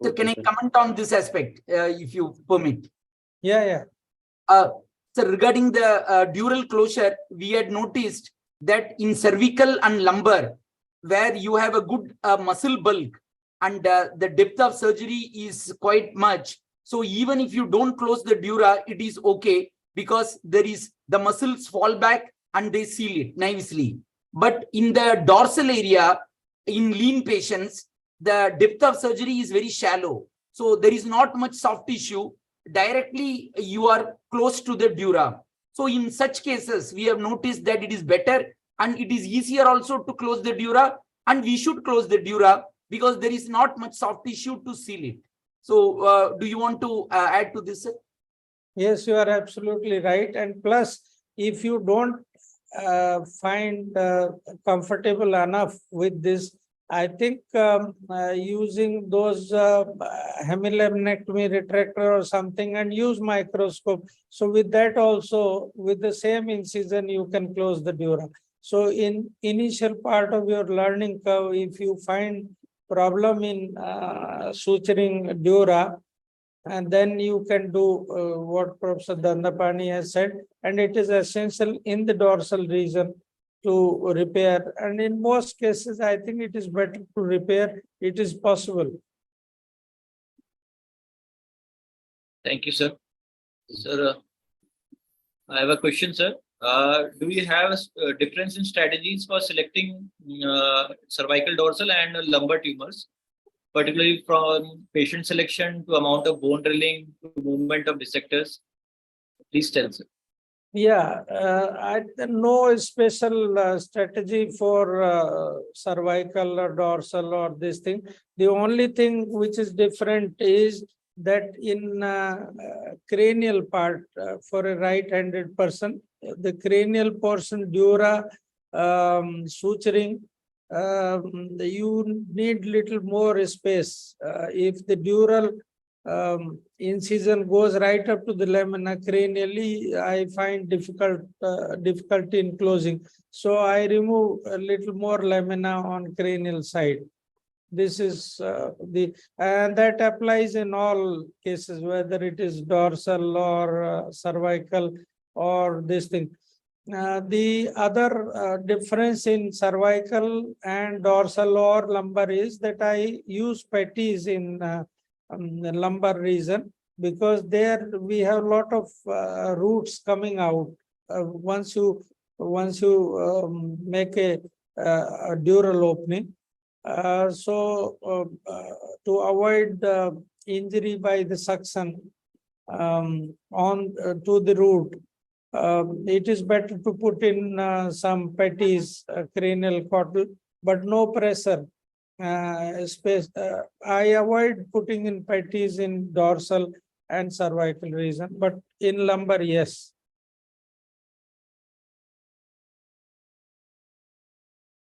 E: So can I comment on this aspect, if you permit?
C: Yeah.
E: So regarding the dural closure, we had noticed that in cervical and lumbar, where you have a good muscle bulk and the depth of surgery is quite much. So even if you don't close the dura, it is okay, because there is the muscles fall back and they seal it nicely. But in the dorsal area, in lean patients, the depth of surgery is very shallow. So there is not much soft tissue. Directly, you are close to the dura. So in such cases, we have noticed that it is better and it is easier also to close the dura, and we should close the dura because there is not much soft tissue to seal it. So do you want to add to this, sir?
C: Yes, you are absolutely right. And plus, if you don't find comfortable enough with this. I think using those hemilaminectomy retractor or something and use microscope. So with that also, with the same incision, you can close the dura. So in initial part of your learning curve, if you find problem in suturing dura, and then you can do what Professor Dandapani has said, and it is essential in the dorsal region to repair. And in most cases, I think it is better to repair. It is possible.
D: Thank you, sir. Sir, I have a question, sir. Do you have a difference in strategies for selecting cervical dorsal and lumbar tumors, particularly from patient selection to amount of bone drilling to movement of dissectors? Please tell, sir.
C: Yeah, I no special strategy for cervical or dorsal or this thing. The only thing which is different is that in cranial part for a right-handed person, the cranial portion dura suturing, you need little more space. If the dural incision goes right up to the lamina cranially, I find difficulty in closing. So I remove a little more lamina on cranial side. This is and that applies in all cases, whether it is dorsal or cervical or this thing. The other difference in cervical and dorsal or lumbar is that I use patties in the lumbar region, because there we have a lot of roots coming out once you make a dural opening. So to avoid injury by the suction on to the root, it is better to put in some patties, cranial caudal, but no pressure. Space. I avoid putting in patties in dorsal and cervical region, but in lumbar, yes.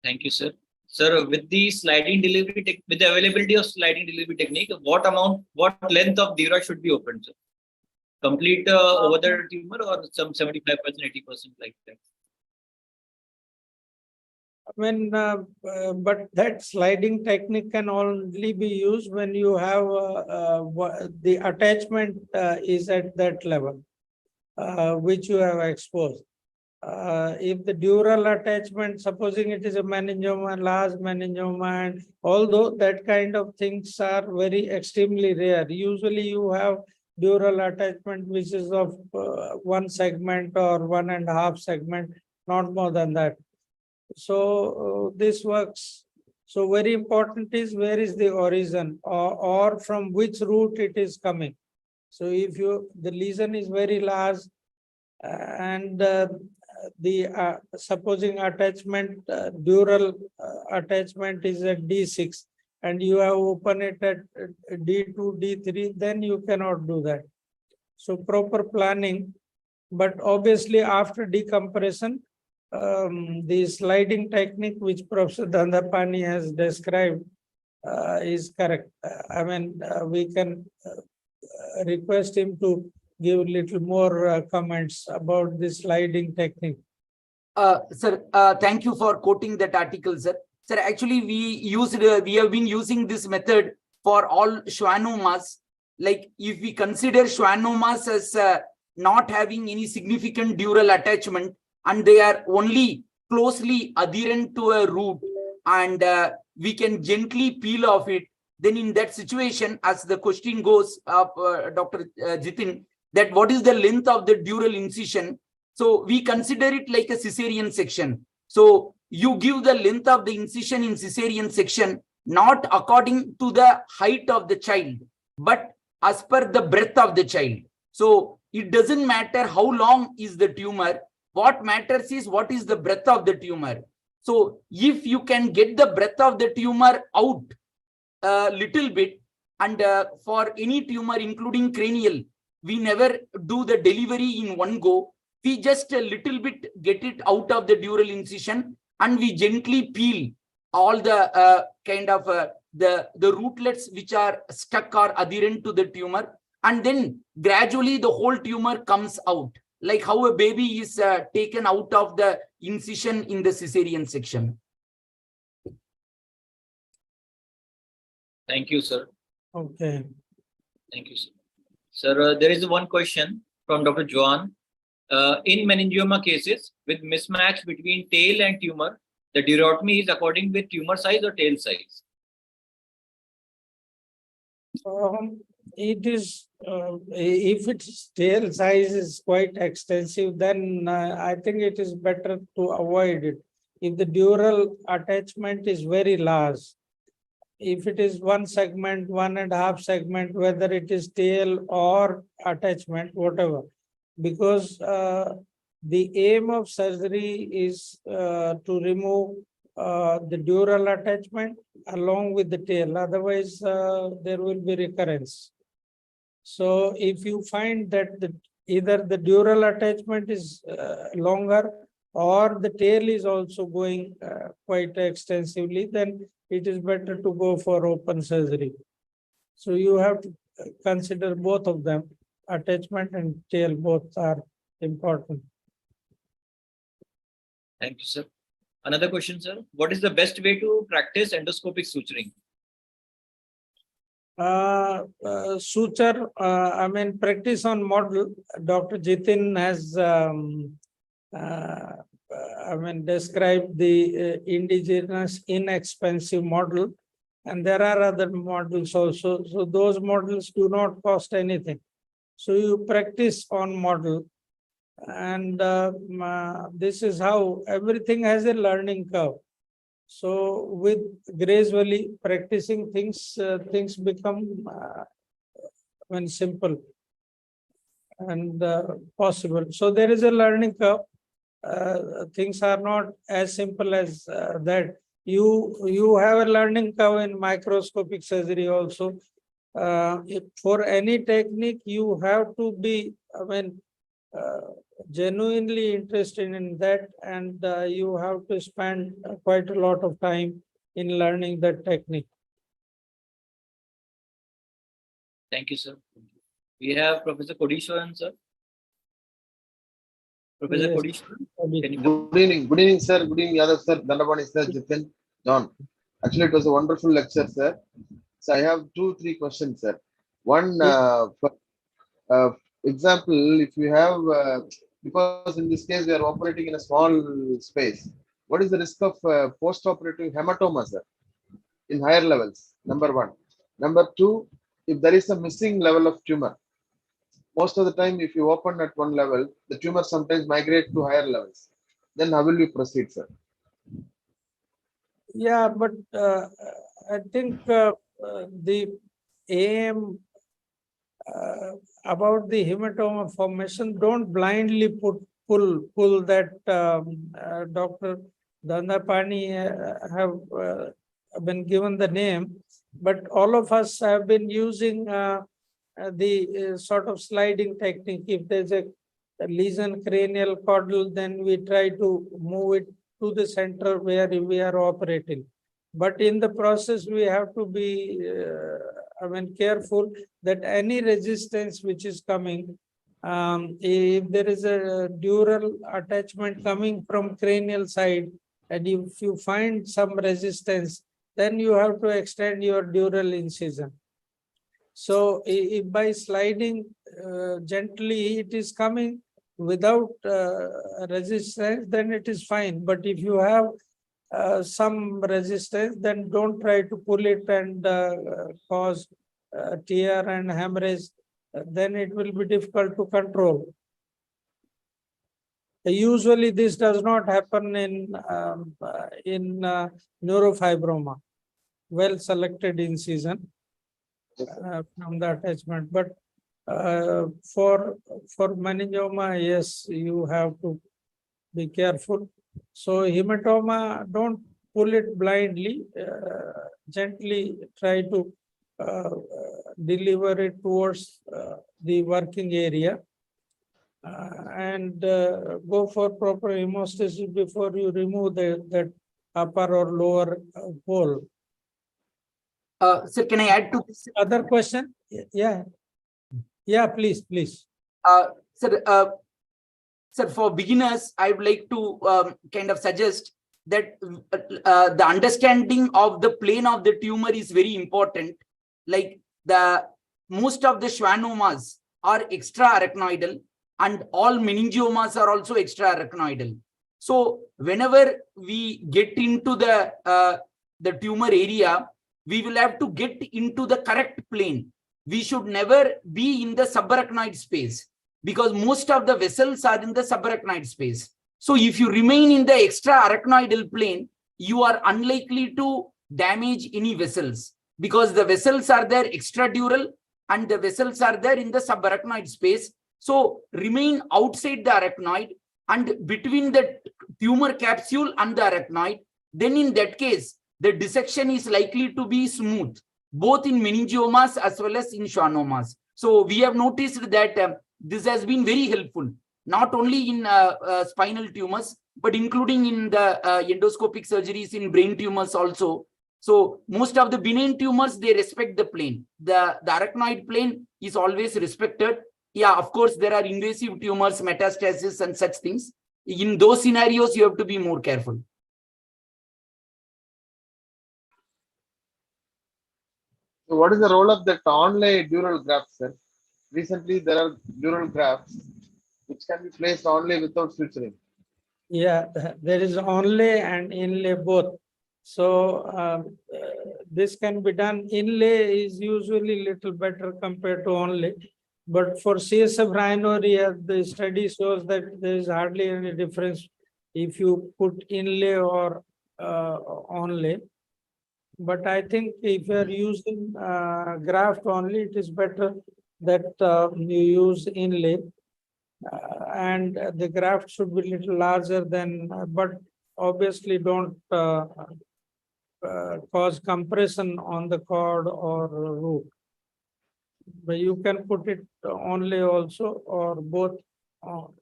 D: Thank you, sir. Sir, with the sliding delivery, with the availability of sliding delivery technique, what length of dura should be opened, sir? Complete over the tumor or some 75%, 80% like that?
C: I mean, but that sliding technique can only be used when you have the attachment is at that level, which you have exposed. If the dural attachment, supposing it is a meningioma, large meningioma, and although that kind of things are very extremely rare, usually you have dural attachment which is of one segment or 1.5 segment, not more than that. So this works. So very important is where is the origin or from which root it is coming. So if the lesion is very large and the supposing attachment dural attachment is at D6 and you have opened it at D2, D3, then you cannot do that. So proper planning, but obviously after decompression, the sliding technique which Professor Dandapani has described is correct. I mean, we can request him to give little more comments about the sliding technique.
E: Sir, thank you for quoting that article, sir. Sir, actually, we have been using this method for all schwannomas. Like if we consider schwannomas as not having any significant dural attachment, and they are only closely adherent to a root, and we can gently peel off it, then in that situation, as the question goes up, Dr. Jitin, that what is the length of the dural incision? So we consider it like a cesarean section. So you give the length of the incision in cesarean section, not according to the height of the child, but as per the breadth of the child. So it doesn't matter how long is the tumor. What matters is what is the breadth of the tumor. So if you can get the breadth of the tumor out a little bit, and for any tumor, including cranial, we never do the delivery in one go. we just a little bit get it out of the dural incision, and we gently peel all the the rootlets which are stuck or adherent to the tumor, and then gradually the whole tumor comes out, like how a baby is taken out of the incision in the cesarean section.
D: Thank you, sir.
C: Okay.
D: Thank you, sir. Sir, there is one question from Dr. Joan. In meningioma cases with mismatch between tail and tumor, the durotomy is according with tumor size or tail size?
C: It is, if its tail size is quite extensive, then I think it is better to avoid it. If the dural attachment is very large, if it is one segment, 1.5 segment, whether it is tail or attachment, whatever, because the aim of surgery is to remove the dural attachment along with the tail. Otherwise, there will be recurrence. So if you find that either the dural attachment is longer or the tail is also going quite extensively, then it is better to go for open surgery. So you have to consider both of them, attachment and tail, both are important.
D: Thank you, sir. Another question, sir. What is the best way to practice endoscopic suturing?
C: Suture, I mean, practice on model. Dr. Jitin has, described the indigenous inexpensive model, and there are other models also. So those models do not cost anything. So you practice on model, and this is how everything has a learning curve. So with gradually practicing things, things become simple and possible. So there is a learning curve. Things are not as simple as that. You have a learning curve in microscopic surgery also. For any technique, you have to be, genuinely interested in that, and you have to spend quite a lot of time in learning that technique.
D: Thank you, sir. We have Professor Kodishwaran, sir. Professor
C: Yes.
D: Kodishwaran, can you come?
G: Good evening, sir. Good evening, Yadav sir, Dandapani sir, Jitin, John. Actually, it was a wonderful lecture, sir. So I have 2-3 questions, sir. One, for example, if you have, because in this case we are operating in a small space, what is the risk of post-operative hematoma, sir, in higher levels? Number one. Number two, if there is a missing level of tumor, most of the time, if you open at one level, the tumor sometimes migrate to higher levels. Then how will you proceed, sir?
C: Yeah, but I think the aim about the hematoma formation, don't blindly pull that. Dr. Dandapani have been given the name, but all of us have been using the sort of sliding technique. If there's a lesion cranial caudal, then we try to move it to the center where we are operating. But in the process, we have to be careful that any resistance which is coming, if there is a dural attachment coming from cranial side, and if you find some resistance, then you have to extend your dural incision. So if by sliding gently it is coming without resistance, then it is fine. But if you have some resistance, then don't try to pull it and cause tear and hemorrhage. Then it will be difficult to control. Usually this does not happen in neurofibroma, well selected incision from the attachment. But for meningioma, yes, you have to be careful. So hematoma, don't pull it blindly, gently try to deliver it towards the working area. and go for proper hemostasis before you remove that upper or lower pole.
E: Sir, can I add to this?
C: Other question? Yeah. Yeah, please.
E: Sir, sir, for beginners, I would like to kind of suggest that the understanding of the plane of the tumor is very important. Like most of the schwannomas are extra-arachnoidal, and all meningiomas are also extra-arachnoidal. So whenever we get into the tumor area, we will have to get into the correct plane. We should never be in the subarachnoid space, because most of the vessels are in the subarachnoid space. So if you remain in the extra-arachnoidal plane, you are unlikely to damage any vessels, because the vessels are there extradural and the vessels are there in the subarachnoid space. So remain outside the arachnoid and between the tumor capsule and the arachnoid. Then in that case, the dissection is likely to be smooth, both in meningiomas as well as in schwannomas. So we have noticed that this has been very helpful, not only in spinal tumors, but including in the endoscopic surgeries in brain tumors also. So most of the benign tumors, they respect the plane. The arachnoid plane is always respected. Yeah, of course, there are invasive tumors, metastasis and such things. In those scenarios, you have to be more careful.
G: So what is the role of the onlay dural grafts, sir? Recently, there are dural grafts which can be placed only without suturing.
C: Yeah, there is onlay and inlay both. So this can be done. Inlay is usually little better compared to onlay. But for CSF rhinorrhea, the study shows that there is hardly any difference if you put inlay or onlay. But I think if you are using graft only, it is better that you use inlay. And the graft should be little larger than, but obviously don't cause compression on the cord or root. But you can put it onlay also, or both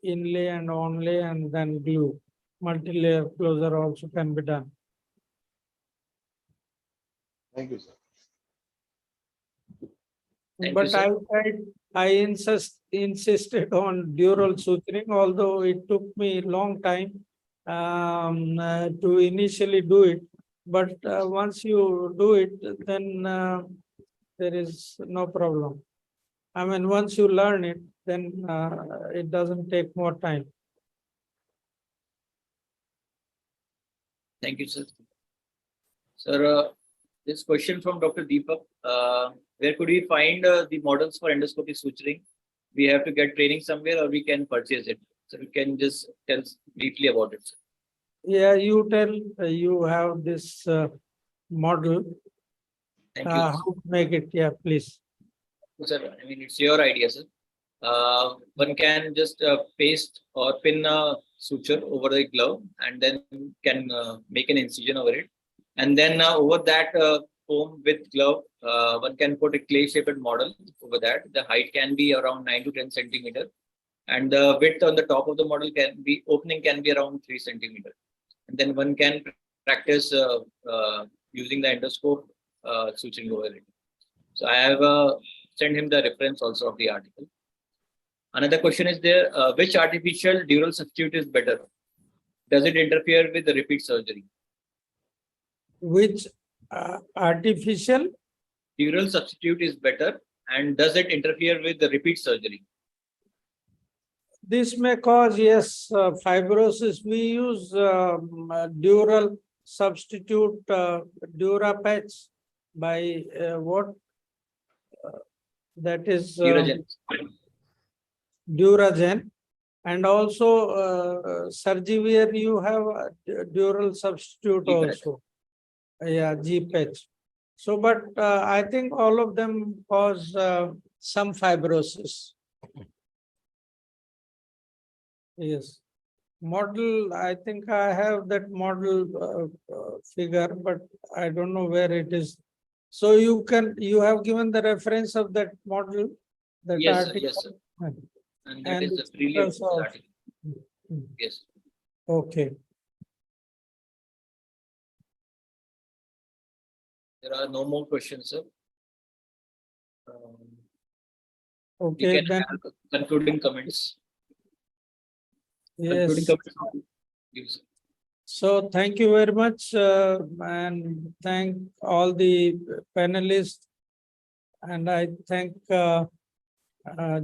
C: inlay and onlay, and then glue. Multi-layer closure also can be done.
G: Thank you, sir.
D: Thank you,
C: But
D: sir.
C: I insisted on dural suturing, although it took me a long time to initially do it. But once you do it, then there is no problem. I mean, once you learn it, then it doesn't take more time.
D: Thank you, sir. Sir, this question from Dr. Deepak. Where could we find the models for endoscopic suturing? We have to get training somewhere, or we can purchase it. So you can just tell us briefly about it, sir.
C: Yeah, you tell you have this model.
D: Thank you.
C: How to make it? Yeah, please.
D: Sir, I mean, it's your idea, sir. One can just paste or pin a suture over the glove, and then can make an incision over it. And then over that foam with glove, one can put a clay-shaped model over that. The height can be around 9 to 10 centimeter, and the width on the top of the model can be around 3 centimeter. And then one can practice using the endoscope suturing over it. So I have sent him the reference also of the article. Another question is there: which artificial dural substitute is better? Does it interfere with the repeat surgery?
C: Which artificial
D: Dural substitute is better, and does it interfere with the repeat surgery?
C: this may cause, yes, fibrosis. We use dural substitute Durapatch by what? That is
D: Duragen.
C: Duragen, and also Surgivir, you have a dural substitute
D: G-patch.
C: also. Yeah, G-patch. So, but I think all of them cause some fibrosis. Yes. Model, I think I have that model figure, but I don't know where it is. So you have given the reference of that model? That
D: Yes, sir.
C: article?
D: Yes, sir. And that
C: And
D: is
C: it's
D: freely
C: because
D: available
C: of-
D: article. Yes.
C: Okay,
D: There are no more questions, sir. We
C: okay,
D: can
C: then,
D: have concluding comments.
C: yes.
D: Concluding comments. Yes.
C: So thank you very much, and thank all the panelists. And I thank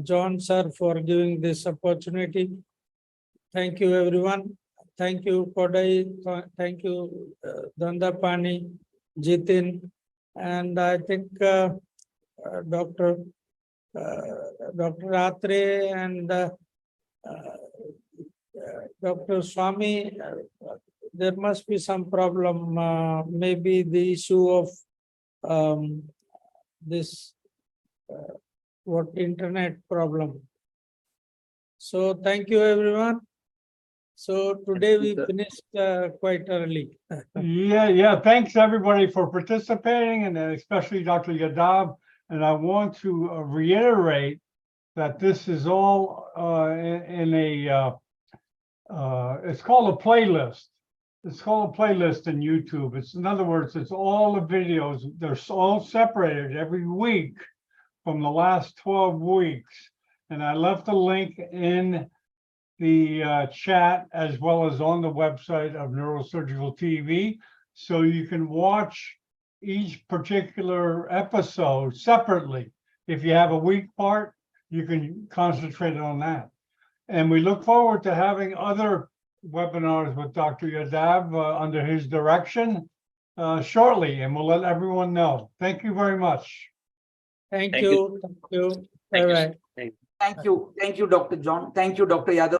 C: John sir for giving this opportunity. Thank you, everyone. Thank you, Kodai. Thank you, Dandapani, Jitin. And I think Dr. Atre and Dr. Swami, there must be some problem, maybe the issue of this what internet problem. So thank you, everyone. So today we finished quite early.
A: Yeah. Thanks, everybody, for participating, and especially Dr. Yadav. And I want to reiterate that this is all in a, it's called a playlist. It's called a playlist in YouTube. It's, in other words, it's all the videos. They're all separated every week from the last 12 weeks. And I left a link in the chat as well as on the website of Neurosurgical TV. So you can watch each particular episode separately. If you have a weak part, you can concentrate on that. And we look forward to having other webinars with Dr. Yadav under his direction shortly, and we'll let everyone know. Thank you very much.
C: Thank
D: Thank
C: you. Thank you.
D: Thank you,
C: Bye
D: sir.
C: bye.
E: Thank you, Dr. John. Thank you, Dr. Yadav.